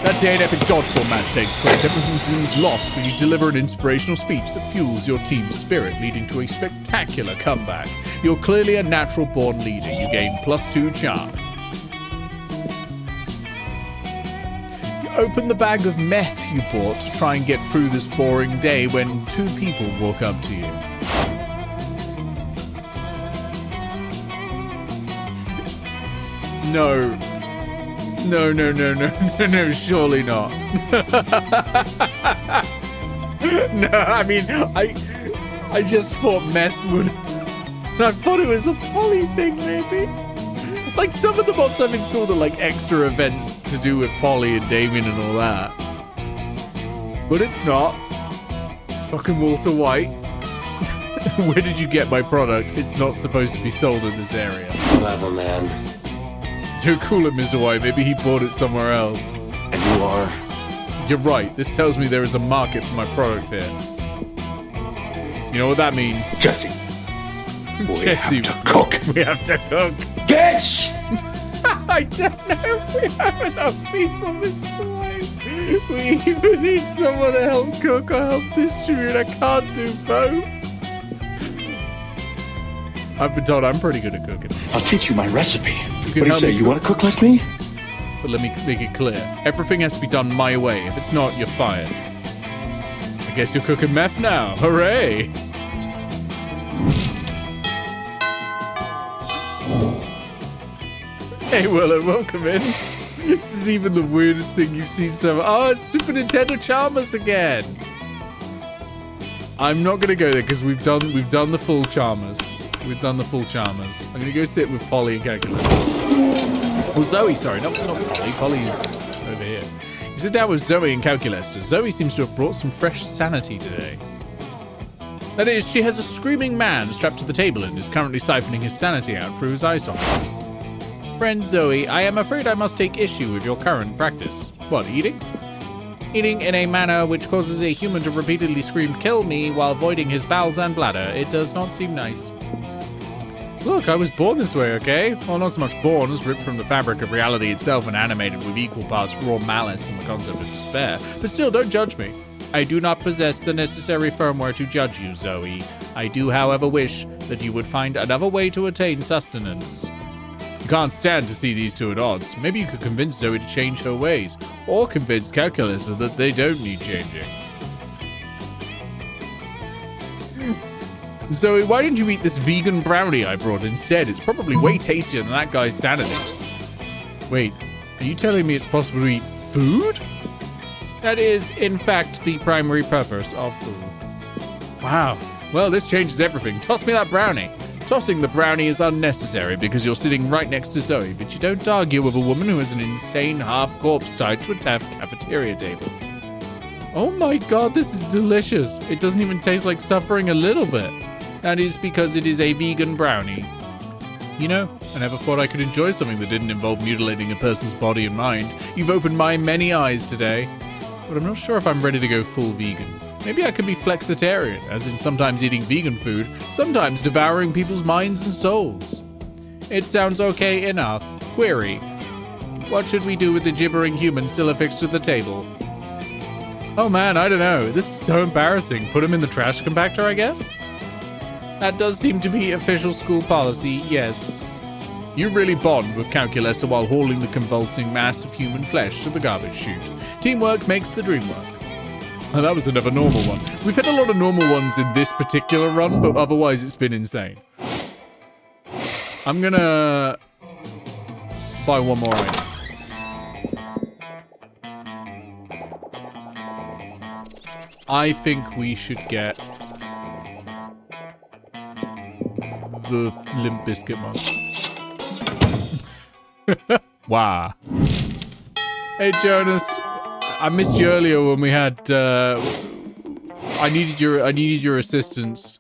That day an epic dodgeball match takes place. Everything seems lost, but you deliver an inspirational speech that fuels your team's spirit, leading to a spectacular comeback. You're clearly a natural-born leader. You gain +2 charm. You open the bag of meth you bought to try and get through this boring day when 2 people walk up to you. No. No, surely not. No, I mean, I just thought meth would... I thought it was a poly thing, maybe. Like, some of the mods I've installed are, like, extra events to do with Polly and Damien and all that. But it's not. It's fucking Walter White. Where did you get my product? It's not supposed to be sold in this area. Whatever, man. You're cool at Mr. White. Maybe he bought it somewhere else. And you are? You're right. This tells me there is a market for my product here. You know what that means? Jesse. Jesse. We have to cook. We have to cook. Bitch! I don't know if we have enough people, Mr. White. We either need someone to help cook or help distribute. I can't do both. I've been told I'm pretty good at cooking. I'll teach you my recipe. You What do you say? You want to cook like me? But let me make it clear. Everything has to be done my way. If it's not, you're fired. I guess you're cooking meth now. Hooray! Hey, Willow, welcome in. This is even the weirdest thing you've seen so far. Oh, it's Super Nintendo Charmers again. I'm not gonna go there because we've done the full Charmers. We've done the full Charmers. I'm gonna go sit with Polly and Calculus. Oh, Zoe, sorry, not Polly. Polly's over here. You sit down with Zoe and Calculus. Zoe seems to have brought some fresh sanity today. That is, she has a screaming man strapped to the table and is currently siphoning his sanity out through his eye sockets. Friend Zoe, I am afraid I must take issue with your current practice. What, eating? Eating in a manner which causes a human to repeatedly scream, "Kill me," while voiding his bowels and bladder. It does not seem nice. Look, I was born this way, okay? Well, not so much born as ripped from the fabric of reality itself and animated with equal parts raw malice and the concept of despair. But still, don't judge me. I do not possess the necessary firmware to judge you, Zoe. I do, however, wish that you would find another way to attain sustenance. You can't stand to see these two at odds. Maybe you could convince Zoe to change her ways, or convince Calculus that they don't need changing. Zoe, why didn't you eat this vegan brownie I brought instead? It's probably way tastier than that guy's sanity. Wait, are you telling me it's possible to eat food? That is, in fact, the primary purpose of food. Wow. Well, this changes everything. Toss me that brownie. Tossing the brownie is unnecessary because you're sitting right next to Zoe, but you don't argue with a woman who has an insane half-corpse tied to a cafeteria table. Oh my god, this is delicious. It doesn't even taste like suffering a little bit. That is because it is a vegan brownie. You know, I never thought I could enjoy something that didn't involve mutilating a person's body and mind. You've opened my many eyes today. But I'm not sure if I'm ready to go full vegan. Maybe I could be flexitarian, as in sometimes eating vegan food, sometimes devouring people's minds and souls. It sounds okay enough. Query. What should we do with the gibbering human still affixed to the table? Oh man, I don't know. This is so embarrassing. Put him in the trash compactor, I guess? That does seem to be official school policy, yes. You really bond with Calculus while hauling the convulsing mass of human flesh to the garbage chute. Teamwork makes the dream work. Oh, that was another normal one. We've had a lot of normal ones in this particular run, but otherwise it's been insane. I'm gonna buy one more item. I think we should get the Limp Bizkit mug. Wow. Hey Jonas, I missed you earlier when we had I needed your assistance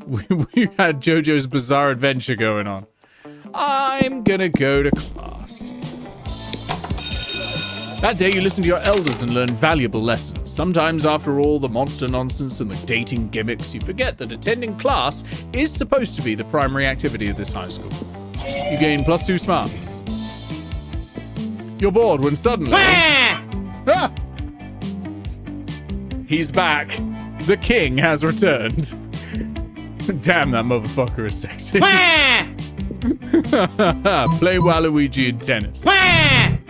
We had JoJo's Bizarre Adventure going on. I'm gonna go to class. That day you listen to your elders and learn valuable lessons. Sometimes after all the monster nonsense and the dating gimmicks, you forget that attending class is supposed to be the primary activity of this high school. You gain +2 smarts. You're bored when suddenly... Ah! He's back. The king has returned. Damn, that motherfucker is sexy. Play Waluigi in tennis.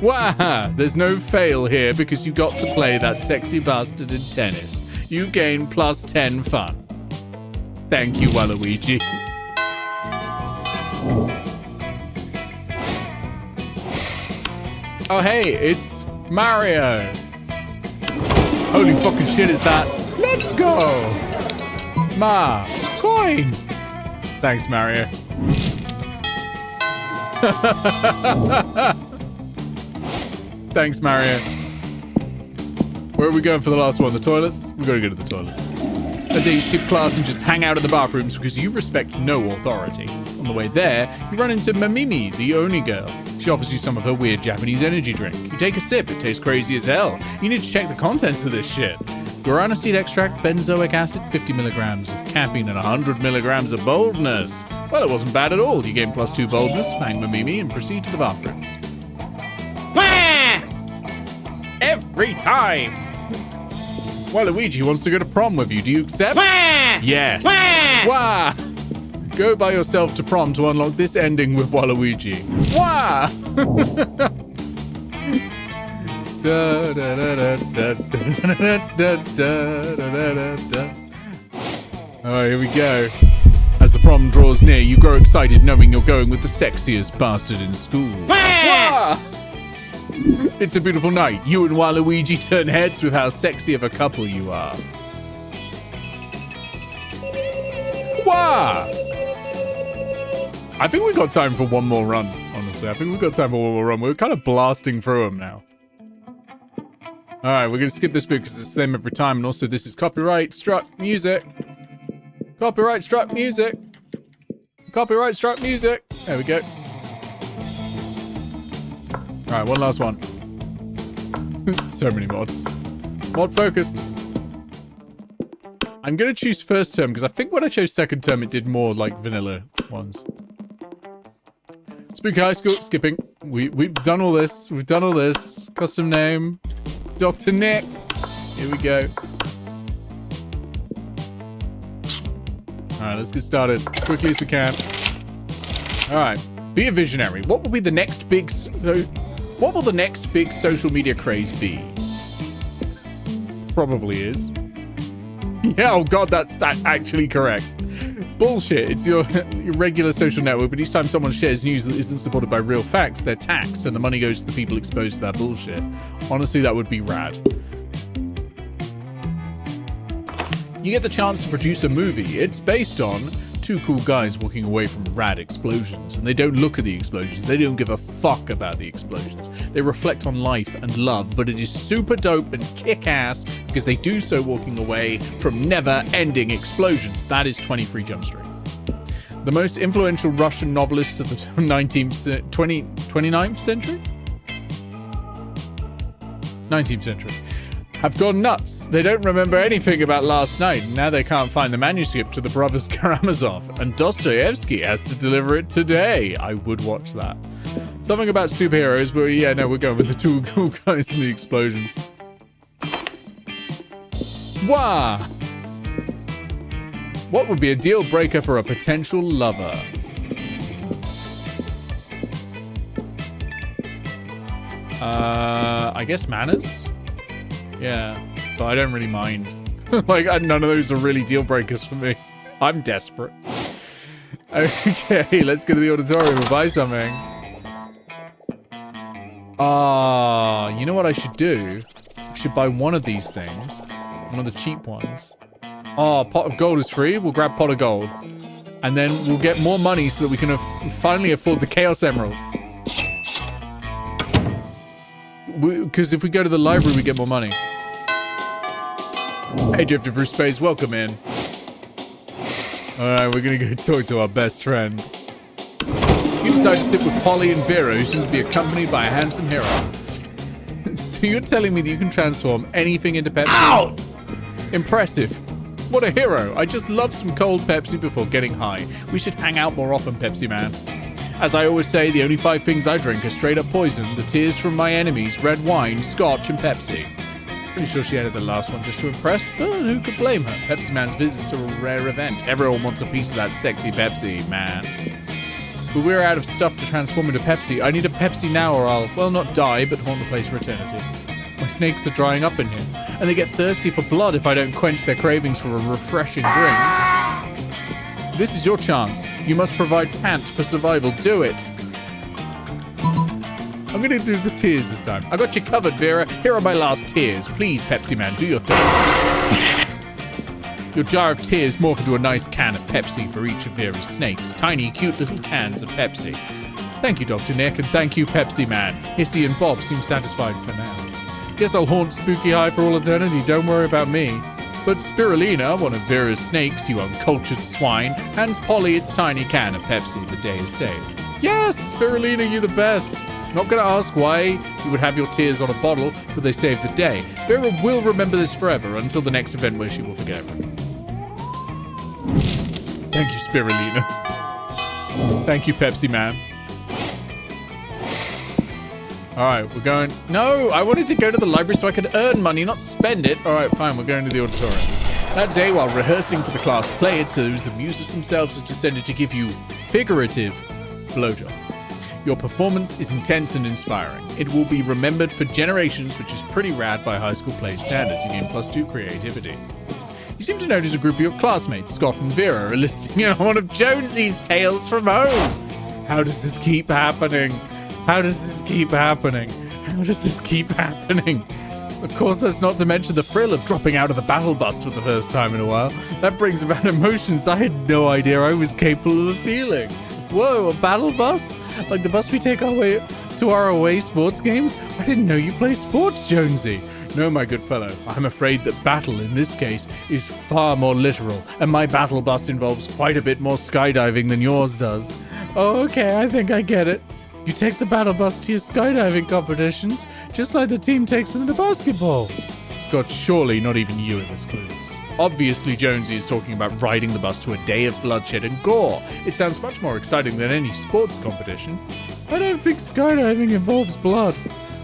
Wah! There's no fail here because you got to play that sexy bastard in tennis. You gain +10 fun. Thank you, Waluigi. Oh, hey, it's Mario. Holy fucking shit, is that? Let's go! Ma, coin! Thanks, Mario. Thanks, Mario. Where are we going for the last one? The toilets? We're going to go to the toilets. That day you skip class and just hang out in the bathrooms because you respect no authority. On the way there, you run into Mamimi, the Oni girl. She offers you some of her weird Japanese energy drink. You take a sip, it tastes crazy as hell. You need to check the contents of this shit. Guarana seed extract, benzoic acid, 50 milligrams of caffeine, and 100 milligrams of boldness. Well, it wasn't bad at all. You gain +2 boldness, fang Mamimi, and proceed to the bathrooms. Every time! Waluigi wants to go to prom with you. Do you accept? Yes. Wah! Go by yourself to prom to unlock this ending with Waluigi. Wah! Alright, here we go. As the prom draws near, you grow excited knowing you're going with the sexiest bastard in school. Wah! It's a beautiful night. You and Waluigi turn heads with how sexy of a couple you are. Wah! I think we've got time for one more run, honestly. I think we've got time for one more run. We're kind of blasting through them now. Alright, we're going to skip this bit because it's the same every time. And also, this is copyright struck music. Copyright struck music. Copyright struck music. There we go. Alright, one last one. So many mods. Mod focused. I'm going to choose first term because I think when I chose second term, it did more like vanilla ones. Spooky High School, skipping. We've done all this. We've done all this. Custom name. Dr. Nick. Here we go. Alright, let's get started. Quickly as we can. Alright. Be a visionary. What will be the next big... What will the next big social media craze be? Probably is. Yeah, oh god, that's actually correct. Bullshit. It's your regular social network, but each time someone shares news that isn't supported by real facts, they're taxed, and the money goes to the people exposed to that bullshit. Honestly, that would be rad. You get the chance to produce a movie. It's based on two cool guys walking away from rad explosions, and they don't look at the explosions. They don't give a fuck about the explosions. They reflect on life and love, but it is super dope and kick-ass because they do so walking away from never-ending explosions. That is 23 Jump Street. The most influential Russian novelists of the 19th century? 19th century. Have gone nuts. They don't remember anything about last night, and now they can't find the manuscript to the brothers Karamazov, and Dostoevsky has to deliver it today. I would watch that. Something about superheroes, but yeah, no, we're going with the two cool guys in the explosions. Wah! What would be a deal breaker for a potential lover? I guess manners? Yeah, but I don't really mind. Like, none of those are really deal breakers for me. I'm desperate. Okay, let's go to the auditorium and buy something. You know what I should do? I should buy one of these things. One of the cheap ones. Pot of gold is free. We'll grab pot of gold. And then we'll get more money so that we can finally afford the Chaos Emeralds. Because if we go to the library, we get more money. Hey, Drifter through space, welcome in. Alright, we're gonna go talk to our best friend. You decide to sit with Polly and Vera, who seem to be accompanied by a handsome hero. So you're telling me that you can transform anything into Pepsi? Ow! Impressive. What a hero. I just love some cold Pepsi before getting high. We should hang out more often, Pepsi Man. As I always say, the only 5 things I drink are straight up poison, the tears from my enemies, red wine, scotch, and Pepsi. Pretty sure she added the last one just to impress, but who could blame her? Pepsi Man's visits are a rare event. Everyone wants a piece of that sexy Pepsi, man. But we're out of stuff to transform into Pepsi. I need a Pepsi now or I'll, well, not die, but haunt the place for eternity. My snakes are drying up in here, and they get thirsty for blood if I don't quench their cravings for a refreshing drink. This is your chance. You must provide pant for survival. Do it. I'm going to do the tears this time. I got you covered, Vera. Here are my last tears. Please, Pepsi Man, do your thing. Your jar of tears morph into a nice can of Pepsi for each of Vera's snakes. Tiny, cute little cans of Pepsi. Thank you, Dr. Nick, and thank you, Pepsi Man. Hissy and Bob seem satisfied for now. Guess I'll haunt Spooky High for all eternity. Don't worry about me. But Spirulina, one of Vera's snakes, you uncultured swine, hands Polly its tiny can of Pepsi. The day is saved. Yes, Spirulina, you the best. Not gonna ask why you would have your tears on a bottle, but they saved the day. Vera will remember this forever until the next event where she will forget. Thank you, Spirulina. Thank you, Pepsi Man. Alright, we're going... No, I wanted to go to the library so I could earn money, not spend it. Alright, fine, we're going to the auditorium. That day, while rehearsing for the class play, it shows the muses themselves has descended to give you figurative blowjob. Your performance is intense and inspiring. It will be remembered for generations, which is pretty rad by high school play standards. You gain +2 creativity. You seem to notice a group of your classmates, Scott and Vera, are listening in on one of Jonesy's tales from home. How does this keep happening? How does this keep happening? How does this keep happening? Of course, that's not to mention the thrill of dropping out of the battle bus for the first time in a while. That brings about emotions I had no idea I was capable of feeling. Whoa, a battle bus? Like the bus we take our way to our away sports games? I didn't know you play sports, Jonesy. No, my good fellow, I'm afraid that battle in this case is far more literal, and my battle bus involves quite a bit more skydiving than yours does. Oh, okay, I think I get it. You take the battle bus to your skydiving competitions, just like the team takes them to basketball. Scott, surely not even you are this clueless. Obviously, Jonesy is talking about riding the bus to a day of bloodshed and gore. It sounds much more exciting than any sports competition. I don't think skydiving involves blood.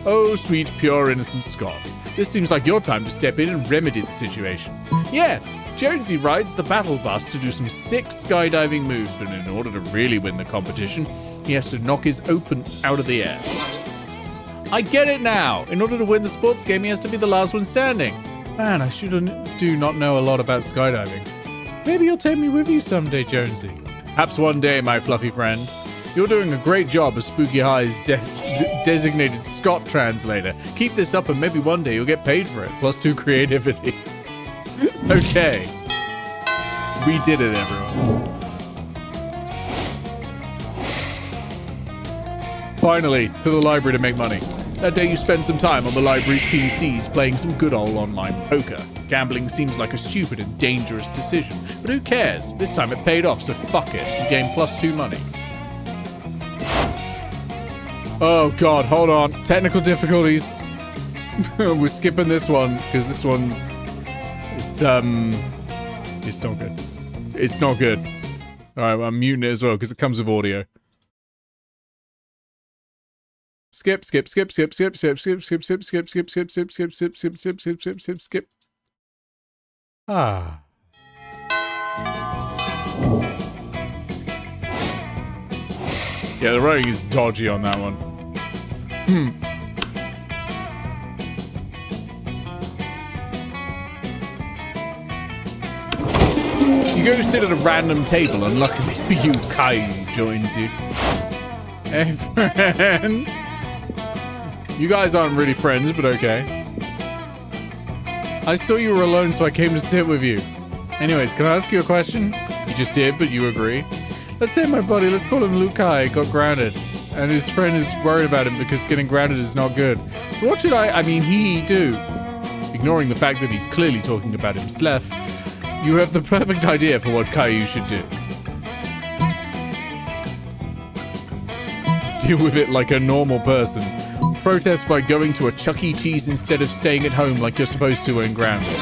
Oh, sweet, pure, innocent Scott. This seems like your time to step in and remedy the situation. Yes, Jonesy rides the battle bus to do some sick skydiving moves, but in order to really win the competition, he has to knock his opponents out of the air. I get it now. In order to win the sports game, he has to be the last one standing. Man, I do not know a lot about skydiving. Maybe you'll take me with you someday, Jonesy. Perhaps one day, my fluffy friend. You're doing a great job as Spooky High's designated Scott translator. Keep this up and maybe one day you'll get paid for it. +2 creativity. Okay. We did it, everyone. Finally, to the library to make money. That day you spend some time on the library's PCs playing some good old online poker. Gambling seems like a stupid and dangerous decision, but who cares? This time it paid off, so fuck it. You gain +2 money. Oh god, hold on. Technical difficulties. We're skipping this one, because this one's... It's not good. It's not good. Alright, well, I'm muting it as well, because it comes with audio. Skip. Ah. Yeah, the writing is dodgy on that one. You go to sit at a random table, and luckily for you, Caillou joins you. Hey, friend. You guys aren't really friends, but okay. I saw you were alone, so I came to sit with you. Anyways, can I ask you a question? You just did, but you agree. Let's say my buddy, let's call him Lukai, got grounded. And his friend is worried about him because getting grounded is not good. So what should he do? Ignoring the fact that he's clearly talking about himself, You have the perfect idea for what Caillou should do. Deal with it like a normal person. Protest by going to a Chuck E. Cheese instead of staying at home like you're supposed to when grounded.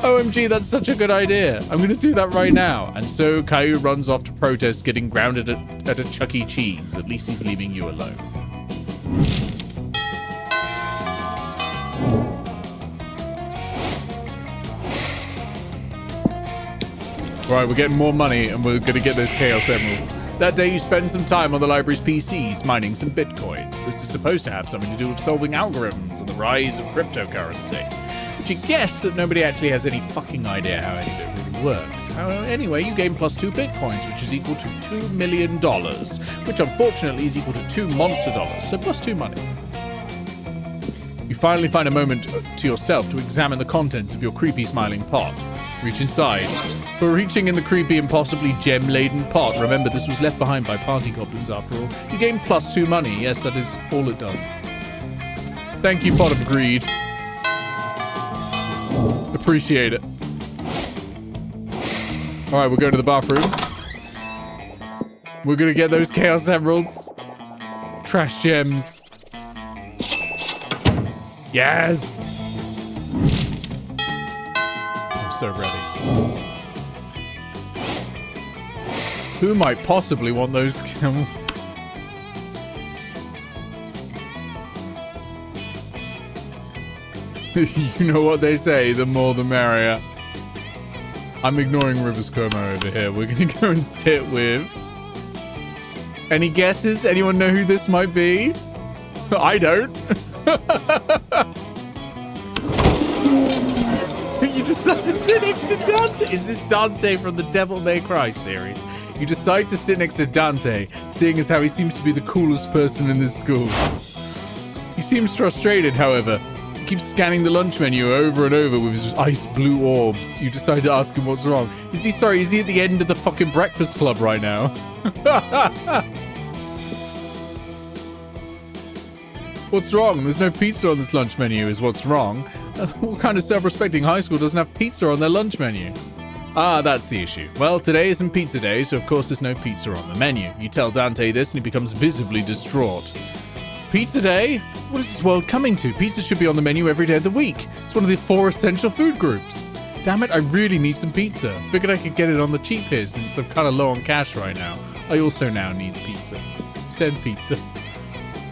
OMG, that's such a good idea. I'm going to do that right now. And so Caillou runs off to protest getting grounded at a Chuck E. Cheese. At least he's leaving you alone. Right, we're getting more money and we're going to get those Chaos Emeralds. That day you spend some time on the library's PCs mining some bitcoins. This is supposed to have something to do with solving algorithms and the rise of cryptocurrency. But you guess that nobody actually has any fucking idea how any of it really works. Anyway, you gain +2 bitcoins, which is equal to $2 million, which unfortunately is equal to 2 monster dollars, so +2 money. You finally find a moment to yourself to examine the contents of your creepy smiling pot. Reach inside. For reaching in the creepy and possibly gem-laden pot, remember this was left behind by party goblins after all, you gain +2 money. Yes, that is all it does. Thank you, Pot of Greed. Appreciate it. Alright, we're going to the bathrooms. We're gonna get those Chaos Emeralds. Trash gems. Yes! I'm so ready. Who might possibly want those? You know what they say, the more the merrier. I'm ignoring Rivers Cuomo over here. We're gonna go and sit with... Any guesses? Anyone know who this might be? I don't. You decide to sit next to Dante. Is this Dante from the Devil May Cry series? You decide to sit next to Dante, seeing as how he seems to be the coolest person in this school. He seems frustrated, however. He keeps scanning the lunch menu over and over with his ice blue orbs. You decide to ask him what's wrong. Is he at the end of the fucking Breakfast Club right now? What's wrong? There's no pizza on this lunch menu is what's wrong. What kind of self-respecting high school doesn't have pizza on their lunch menu? Ah, that's the issue. Well, today isn't pizza day, so of course there's no pizza on the menu. You tell Dante this and he becomes visibly distraught. Pizza day? What is this world coming to? Pizza should be on the menu every day of the week. It's one of the 4 essential food groups. Damn it, I really need some pizza. Figured I could get it on the cheap here since I'm kind of low on cash right now. I also now need pizza. Send pizza.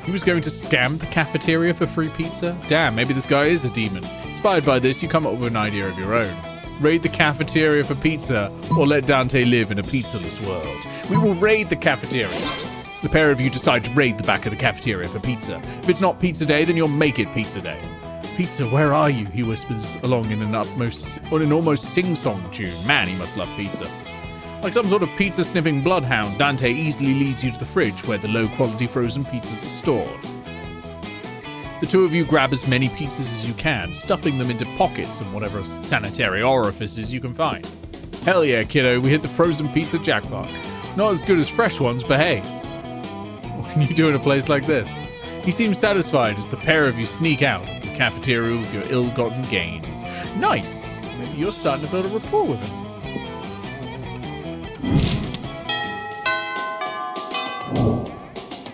He was going to scam the cafeteria for free pizza? Damn, maybe this guy is a demon. Inspired by this, you come up with an idea of your own. Raid the cafeteria for pizza, or let Dante live in a pizzaless world. We will raid the cafeteria. The pair of you decide to raid the back of the cafeteria for pizza. If it's not pizza day, then you'll make it pizza day. Pizza, where are you? He whispers along in an almost sing-song tune. Man, he must love pizza. Like some sort of pizza-sniffing bloodhound, Dante easily leads you to the fridge where the low-quality frozen pizzas are stored. The two of you grab as many pizzas as you can, stuffing them into pockets and whatever sanitary orifices you can find. Hell yeah, kiddo, we hit the frozen pizza jackpot. Not as good as fresh ones, but hey. What can you do in a place like this? He seems satisfied as the pair of you sneak out of the cafeteria with your ill-gotten gains. Nice! Maybe you're starting to build a rapport with him.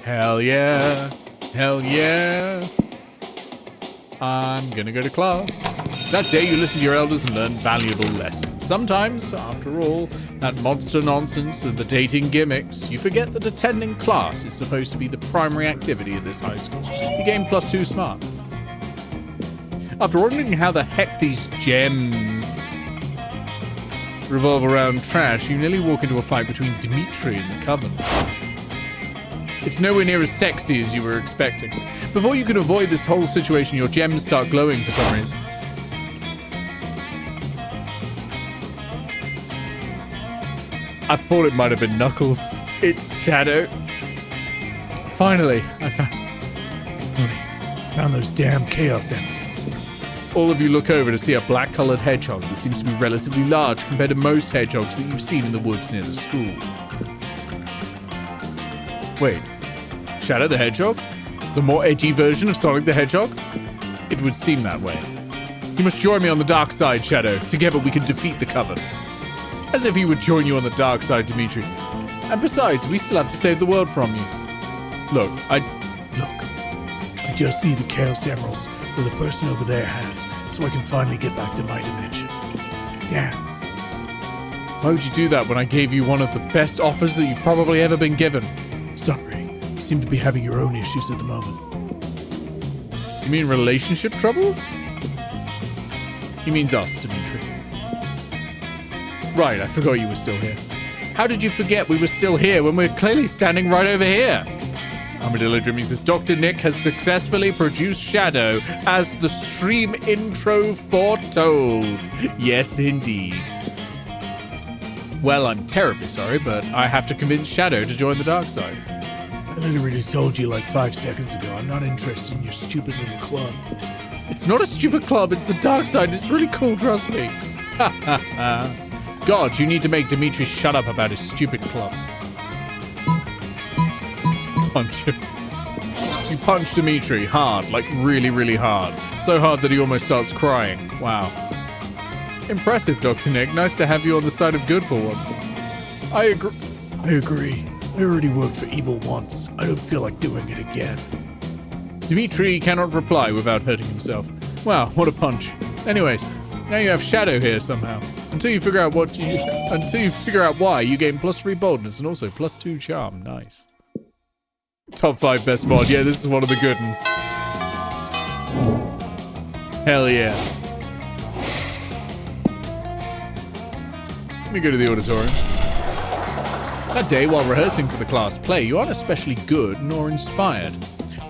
Hell yeah. Hell yeah. I'm gonna go to class. That day you listen to your elders and learn valuable lessons. Sometimes, after all, that monster nonsense and the dating gimmicks, you forget that attending class is supposed to be the primary activity at this high school. You gain +2 smarts. After wondering how the heck these gems revolve around trash, you nearly walk into a fight between Dimitri and the Coven. It's nowhere near as sexy as you were expecting. Before you can avoid this whole situation, your gems start glowing for some reason. I thought it might have been Knuckles. It's Shadow. Finally, I found those damn Chaos Emeralds. All of you look over to see a black-colored hedgehog that seems to be relatively large compared to most hedgehogs that you've seen in the woods near the school. Wait, Shadow the Hedgehog? The more edgy version of Sonic the Hedgehog? It would seem that way. He You must join me on the dark side, Shadow. Together we can defeat the Coven. As if he would join you on the dark side, Dimitri. And besides, we still have to save the world from you. Look, I just need the Chaos Emeralds that the person over there has, so I can finally get back to my dimension. Damn. Why would you do that when I gave you one of the best offers that you've probably ever been given? Sorry, you seem to be having your own issues at the moment. You mean relationship troubles? He means us, Dimitri. Right, I forgot you were still here. How did you forget we were still here when we're clearly standing right over here? Armadillo Dreamy says, Dr. Nick has successfully produced Shadow as the stream intro foretold. Yes, indeed. Well, I'm terribly sorry, but I have to convince Shadow to join the dark side. I literally told you like 5 seconds ago, I'm not interested in your stupid little club. It's not a stupid club, it's the dark side. It's really cool, trust me. Ha ha ha. God, you need to make Dimitri shut up about his stupid club. Punch him. You punch Dimitri hard, like really, really hard. So hard that he almost starts crying. Wow. Impressive, Dr. Nick. Nice to have you on the side of good for once. I agree. I already worked for evil once. I don't feel like doing it again. Dimitri cannot reply without hurting himself. Wow, what a punch. Anyways, now you have Shadow here somehow. Until you figure out why, you gain +3 boldness and also +2 charm. Nice. Top 5 best mod. Yeah, this is one of the good ones. Hell yeah. Let me go to the auditorium. That day, while rehearsing for the class play, you aren't especially good nor inspired.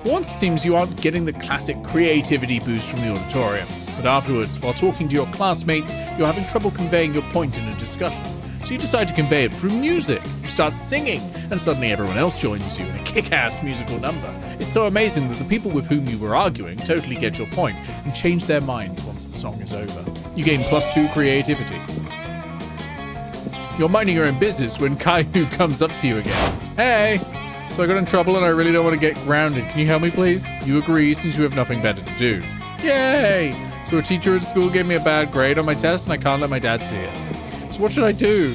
For once, it seems you aren't getting the classic creativity boost from the auditorium. But afterwards, while talking to your classmates, you're having trouble conveying your point in a discussion. So you decide to convey it through music. You start singing, and suddenly everyone else joins you in a kick-ass musical number. It's so amazing that the people with whom you were arguing totally get your point and change their minds once the song is over. You gain +2 creativity. You're minding your own business when Caillou comes up to you again. Hey! So I got in trouble and I really don't want to get grounded. Can you help me, please? You agree since you have nothing better to do. Yay! So a teacher at school gave me a bad grade on my test and I can't let my dad see it. So what should I do?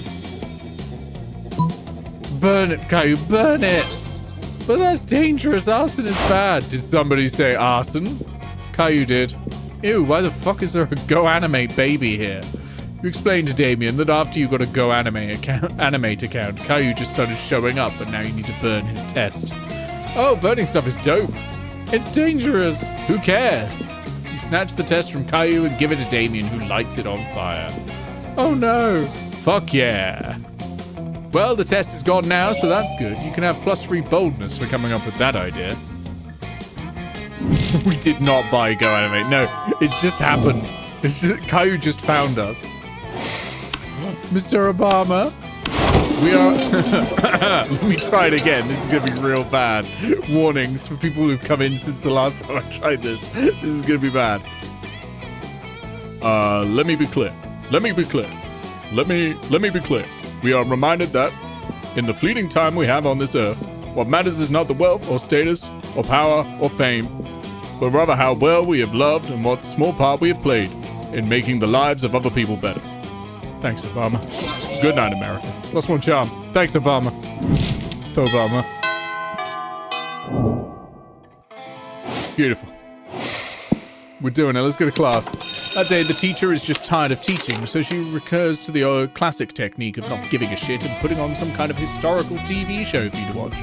Burn it, Caillou, burn it! But that's dangerous. Arson is bad. Did somebody say arson? Caillou did. Ew, why the fuck is there a Go Animate baby here? You explained to Damien that after you got a Go Animate account, Caillou just started showing up, but now you need to burn his test. Oh, burning stuff is dope. It's dangerous. Who cares? You snatch the test from Caillou and give it to Damien, who lights it on fire. Oh no. Fuck yeah. Well, the test is gone now, so that's good. You can have +3 boldness for coming up with that idea. We did not buy Go Animate. No, it just happened. Caillou just found us. Mr. Obama, we are... Let me try it again. This is going to be real bad. Warnings for people who've come in since the last time I tried this. This is going to be bad. Let me be clear. Let me be clear. Let me be clear. We are reminded that in the fleeting time we have on this earth, what matters is not the wealth or status or power or fame, but rather how well we have loved and what small part we have played in making the lives of other people better. Thanks, Obama. Good night, America. +1 charm. Thanks, Obama. To Obama. Beautiful. We're doing it. Let's go to class. That day, the teacher is just tired of teaching, so she recurs to the old classic technique of not giving a shit and putting on some kind of historical TV show for you to watch.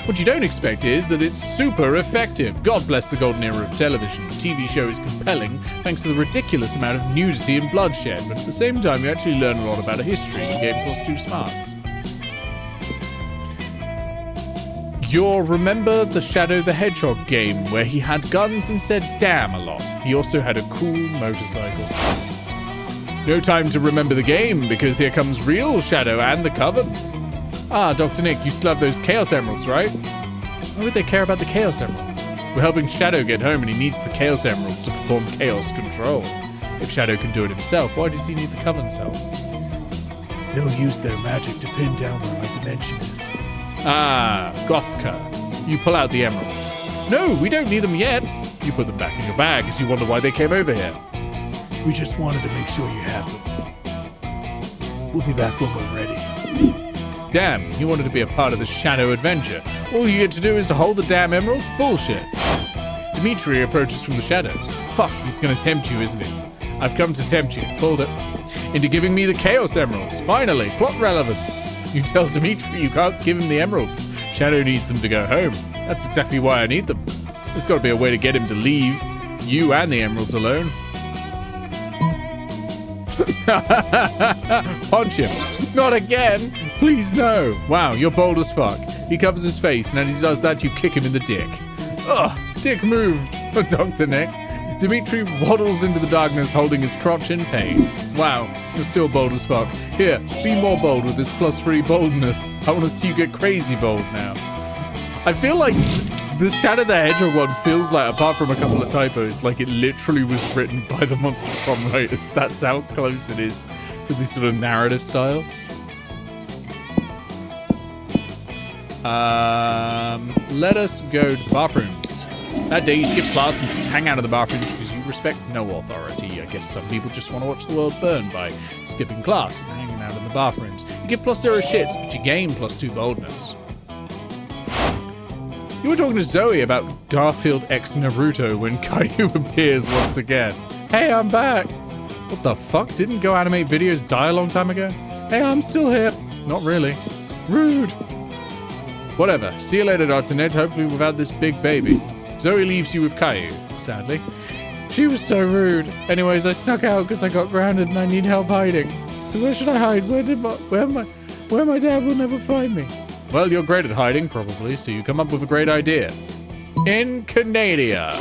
What you don't expect is that it's super effective. God bless the golden era of television. The TV show is compelling thanks to the ridiculous amount of nudity and bloodshed, but at the same time, you actually learn a lot about a history and gain +2 smarts. You'll remember the Shadow the Hedgehog game where he had guns and said damn a lot. He also had a cool motorcycle. No time to remember the game because here comes real Shadow and the Coven. Ah, Dr. Nick, you still have those Chaos Emeralds, right? Why would they care about the Chaos Emeralds? We're helping Shadow get home and he needs the Chaos Emeralds to perform Chaos Control. If Shadow can do it himself, why does he need the Coven's help? They'll use their magic to pin down where my dimension is. Ah, Gothka. You pull out the emeralds. No, we don't need them yet. You put them back in your bag as you wonder why they came over here. We just wanted to make sure you have them. We'll be back when we're ready. Damn, he wanted to be a part of the shadow adventure. All you get to do is to hold the damn emeralds? Bullshit. Dimitri approaches from the shadows. Fuck, he's gonna tempt you, isn't he? I've come to tempt you, called it, into giving me the Chaos Emeralds. Finally, plot relevance. You tell Dimitri you can't give him the emeralds. Shadow needs them to go home. That's exactly why I need them. There's got to be a way to get him to leave you and the emeralds alone. Punch him. Not again. Please no. Wow, you're bold as fuck. He covers his face, and as he does that, you kick him in the dick. Ugh, dick moved. Dr. Nick. Dimitri waddles into the darkness holding his crotch in pain. Wow, you're still bold as fuck. Here, be more bold with this +3 boldness. I want to see you get crazy bold now. I feel like the Shadow the Hedgehog one feels like, apart from a couple of typos, like it literally was written by the Monster Prom writers. That's how close it is to this sort of narrative style. Let us go to the bathrooms. That day you skip class and just hang out in the bathrooms because you respect no authority. I guess some people just want to watch the world burn by skipping class and hanging out in the bathrooms. You get +0 shits, but you gain +2 boldness. You were talking to Zoe about Garfield x Naruto when Caillou appears once again. Hey, I'm back. What the fuck? Didn't Go Animate Videos die a long time ago? Hey, I'm still here. Not really. Rude. Whatever. See you later, Dr. Ned. Hopefully without this big baby. Zoe leaves you with Caillou, sadly. She was so rude. Anyways, I snuck out because I got grounded and I need help hiding. So where should I hide? Where my dad will never find me? Well, you're great at hiding, probably, so you come up with a great idea. In Canada.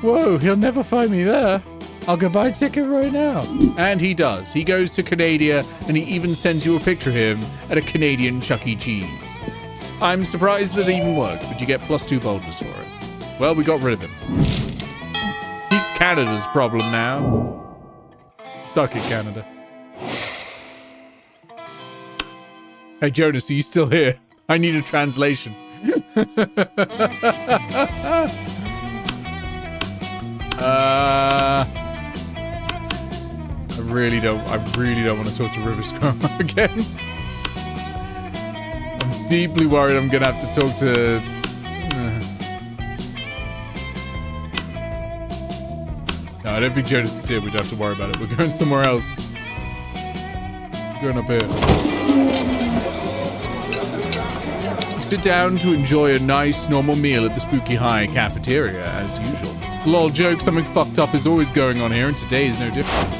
Whoa, he'll never find me there. I'll go buy a ticket right now. And he does. He goes to Canada, and he even sends you a picture of him at a Canadian Chuck E. Cheese. I'm surprised that it even worked, but you get +2 boldness for it. Well, we got rid of him. He's Canada's problem now. Suck it, Canada. Hey, Jonas, are you still here? I need a translation. I really don't want to talk to Rivers Chroma again. I'm deeply worried I'm gonna have to talk to No, I don't think Jonas is here. We don't have to worry about it. We're going somewhere else. Going up here. Sit down to enjoy a nice, normal meal at the Spooky High cafeteria, as usual. Lol joke, something fucked up is always going on here, and today is no different.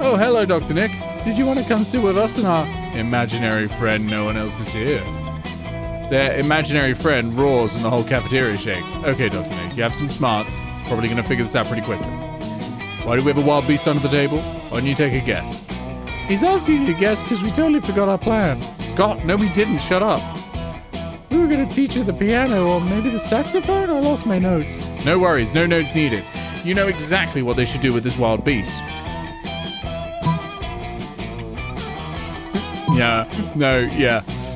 Oh, hello, Dr. Nick. Did you want to come sit with us and our imaginary friend? No one else is here. Their imaginary friend roars and the whole cafeteria shakes. Okay, Dr. Nick, you have some smarts. Probably going to figure this out pretty quickly. Why do we have a wild beast under the table? Why don't you take a guess? He's asking you to guess because we totally forgot our plan. Scott, no we didn't. Shut up. We were going to teach you the piano or maybe the saxophone. I lost my notes. No worries. No notes needed. You know exactly what they should do with this wild beast. Yeah.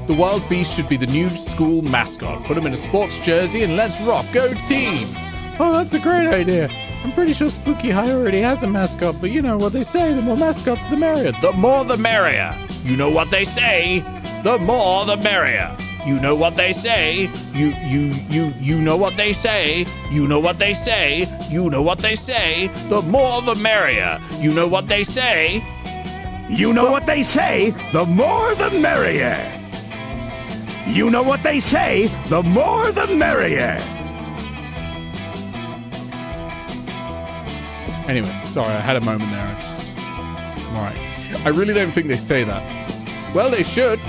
The wild beast should be the new school mascot. Put him in a sports jersey and let's rock. Go team! Oh, that's a great idea. I'm pretty sure Spooky High already has a mascot, but you know what they say, the more mascots, the merrier. The more the merrier. You know what they say. The more the merrier. You know what they say. You know what they say. You know what they say. You know what they say. The more the merrier. You know what they say. You know what they say. The more the merrier. You know what they say. The more the merrier. Anyway, sorry, I had a moment there. I'm alright. I really don't think they say that. Well, they should.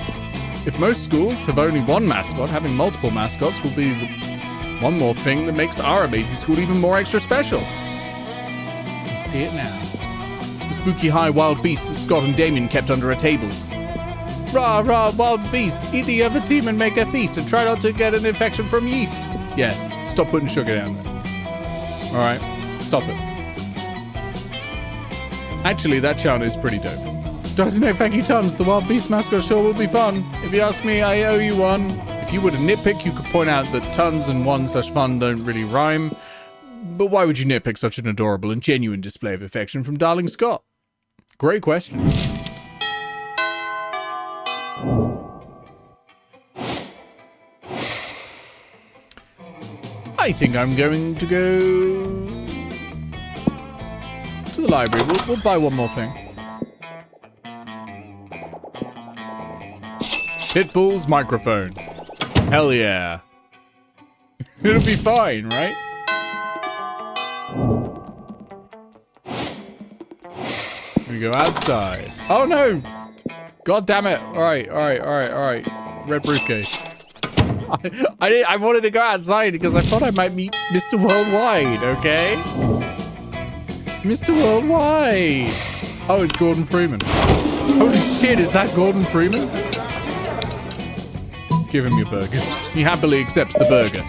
If most schools have only one mascot, having multiple mascots will be one more thing that makes our amazing school even more extra special. You can see it now. The Spooky High wild beast that Scott and Damien kept under our tables. Rah, rah, wild beast. Eat the other team and make a feast and try not to get an infection from yeast. Yeah, stop putting sugar down there. Alright, stop it. Actually, that chant is pretty dope. Dr. No, thank you, Tums. The wild beast mascot sure will be fun. If you ask me, I owe you one. If you were to nitpick, you could point out that tons and 1/fun don't really rhyme. But why would you nitpick such an adorable and genuine display of affection from darling Scott? Great question. I think I'm going to go to the library. We'll buy one more thing. Pitbull's microphone. Hell yeah. It'll be fine, right? We go outside. Oh no! God damn it! All right. Red briefcase. I wanted to go outside because I thought I might meet Mr. Worldwide. Okay, Mr. Worldwide. Oh, it's Gordon Freeman. Holy shit! Is that Gordon Freeman? Give him your burger. He happily accepts the burger.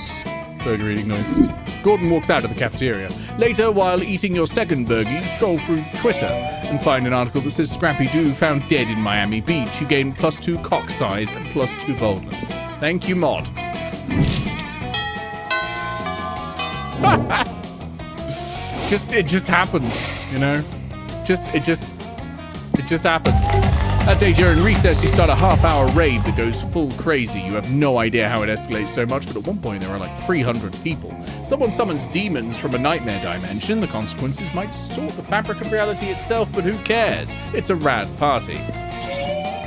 Burger eating noises. Gordon walks out of the cafeteria. Later, while eating your second burger, you stroll through Twitter and find an article that says Scrappy Doo found dead in Miami Beach. You gain +2 cock size and +2 boldness. Thank you, mod. It just happens, you know? It just happens. That day during recess, you start a half-hour raid that goes full crazy. You have no idea how it escalates so much, but at one point there are like 300 people. Someone summons demons from a nightmare dimension. The consequences might distort the fabric of reality itself, but who cares? It's a rad party.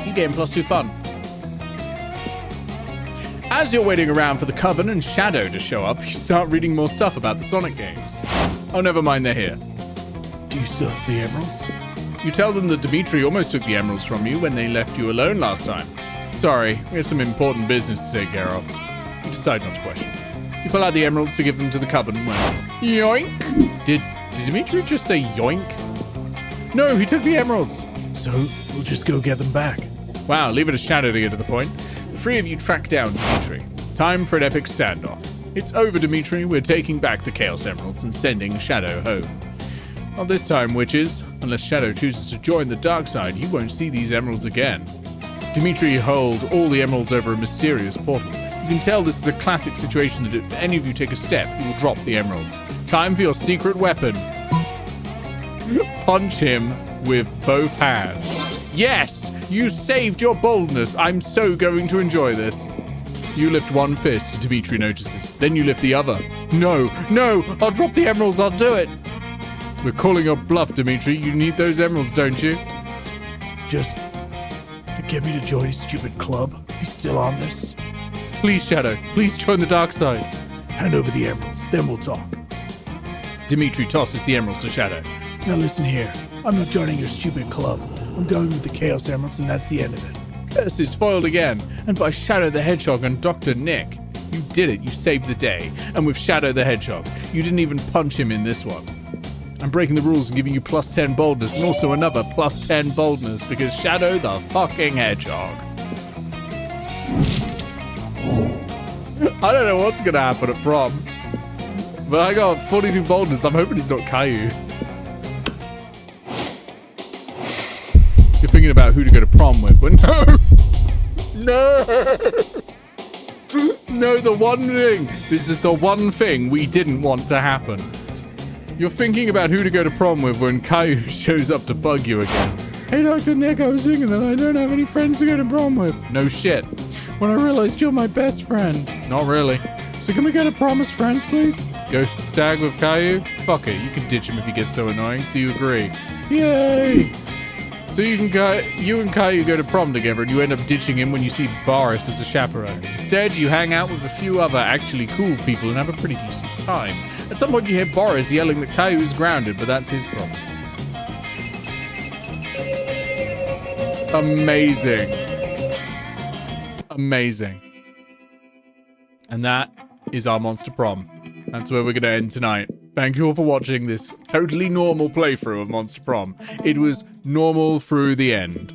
You gain +2 fun. As you're waiting around for the Coven and Shadow to show up, you start reading more stuff about the Sonic games. Oh, never mind, they're here. Do you still have the emeralds? You tell them that Dimitri almost took the emeralds from you when they left you alone last time. Sorry, we had some important business to take care of. You decide not to question. You pull out the emeralds to give them to the Coven when... Yoink! Did Dimitri just say yoink? No, he took the emeralds. So, we'll just go get them back. Wow, leave it a Shadow to get to the point. The three of you track down Dimitri. Time for an epic standoff. It's over, Dimitri. We're taking back the Chaos Emeralds and sending Shadow home. Not this time, witches. Unless Shadow chooses to join the dark side, you won't see these emeralds again. Dimitri hold all the emeralds over a mysterious portal. You can tell this is a classic situation that if any of you take a step, you will drop the emeralds. Time for your secret weapon. Punch him with both hands. Yes! You saved your boldness. I'm so going to enjoy this. You lift one fist, Dimitri notices. Then you lift the other. No, I'll drop the emeralds, I'll do it. We're calling your bluff, Dimitri. You need those emeralds, don't you? Just to get me to join his stupid club? He's still on this? Please, Shadow. Please join the dark side. Hand over the emeralds, then we'll talk. Dimitri tosses the emeralds to Shadow. Now listen here. I'm not joining your stupid club. I'm going with the Chaos Emeralds, and that's the end of it. Curse is foiled again, and by Shadow the Hedgehog and Dr. Nick. You did it. You saved the day. And with Shadow the Hedgehog, you didn't even punch him in this one. I'm breaking the rules and giving you +10 boldness and also another +10 boldness because Shadow the fucking Hedgehog. I don't know what's gonna happen at prom, but I got 42 boldness. I'm hoping it's not Caillou. You're thinking about who to go to prom with, but no, the one thing. This is the one thing we didn't want to happen. You're thinking about who to go to prom with when Caillou shows up to bug you again. Hey, Dr. Nick, I was thinking that I don't have any friends to go to prom with. No shit. When I realized you're my best friend. Not really. So can we go to prom as friends, please? Go stag with Caillou? Fuck it, you can ditch him if he gets so annoying, so you agree. Yay! So you and Caillou go to prom together and you end up ditching him when you see Boris as a chaperone. Instead, you hang out with a few other actually cool people and have a pretty decent time. At some point you hear Boris yelling that Caillou is grounded, but that's his problem. Amazing. Amazing. And that is our Monster Prom. That's where we're going to end tonight. Thank you all for watching this totally normal playthrough of Monster Prom. It was normal through the end.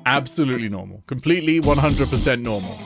Absolutely normal. Completely 100% normal.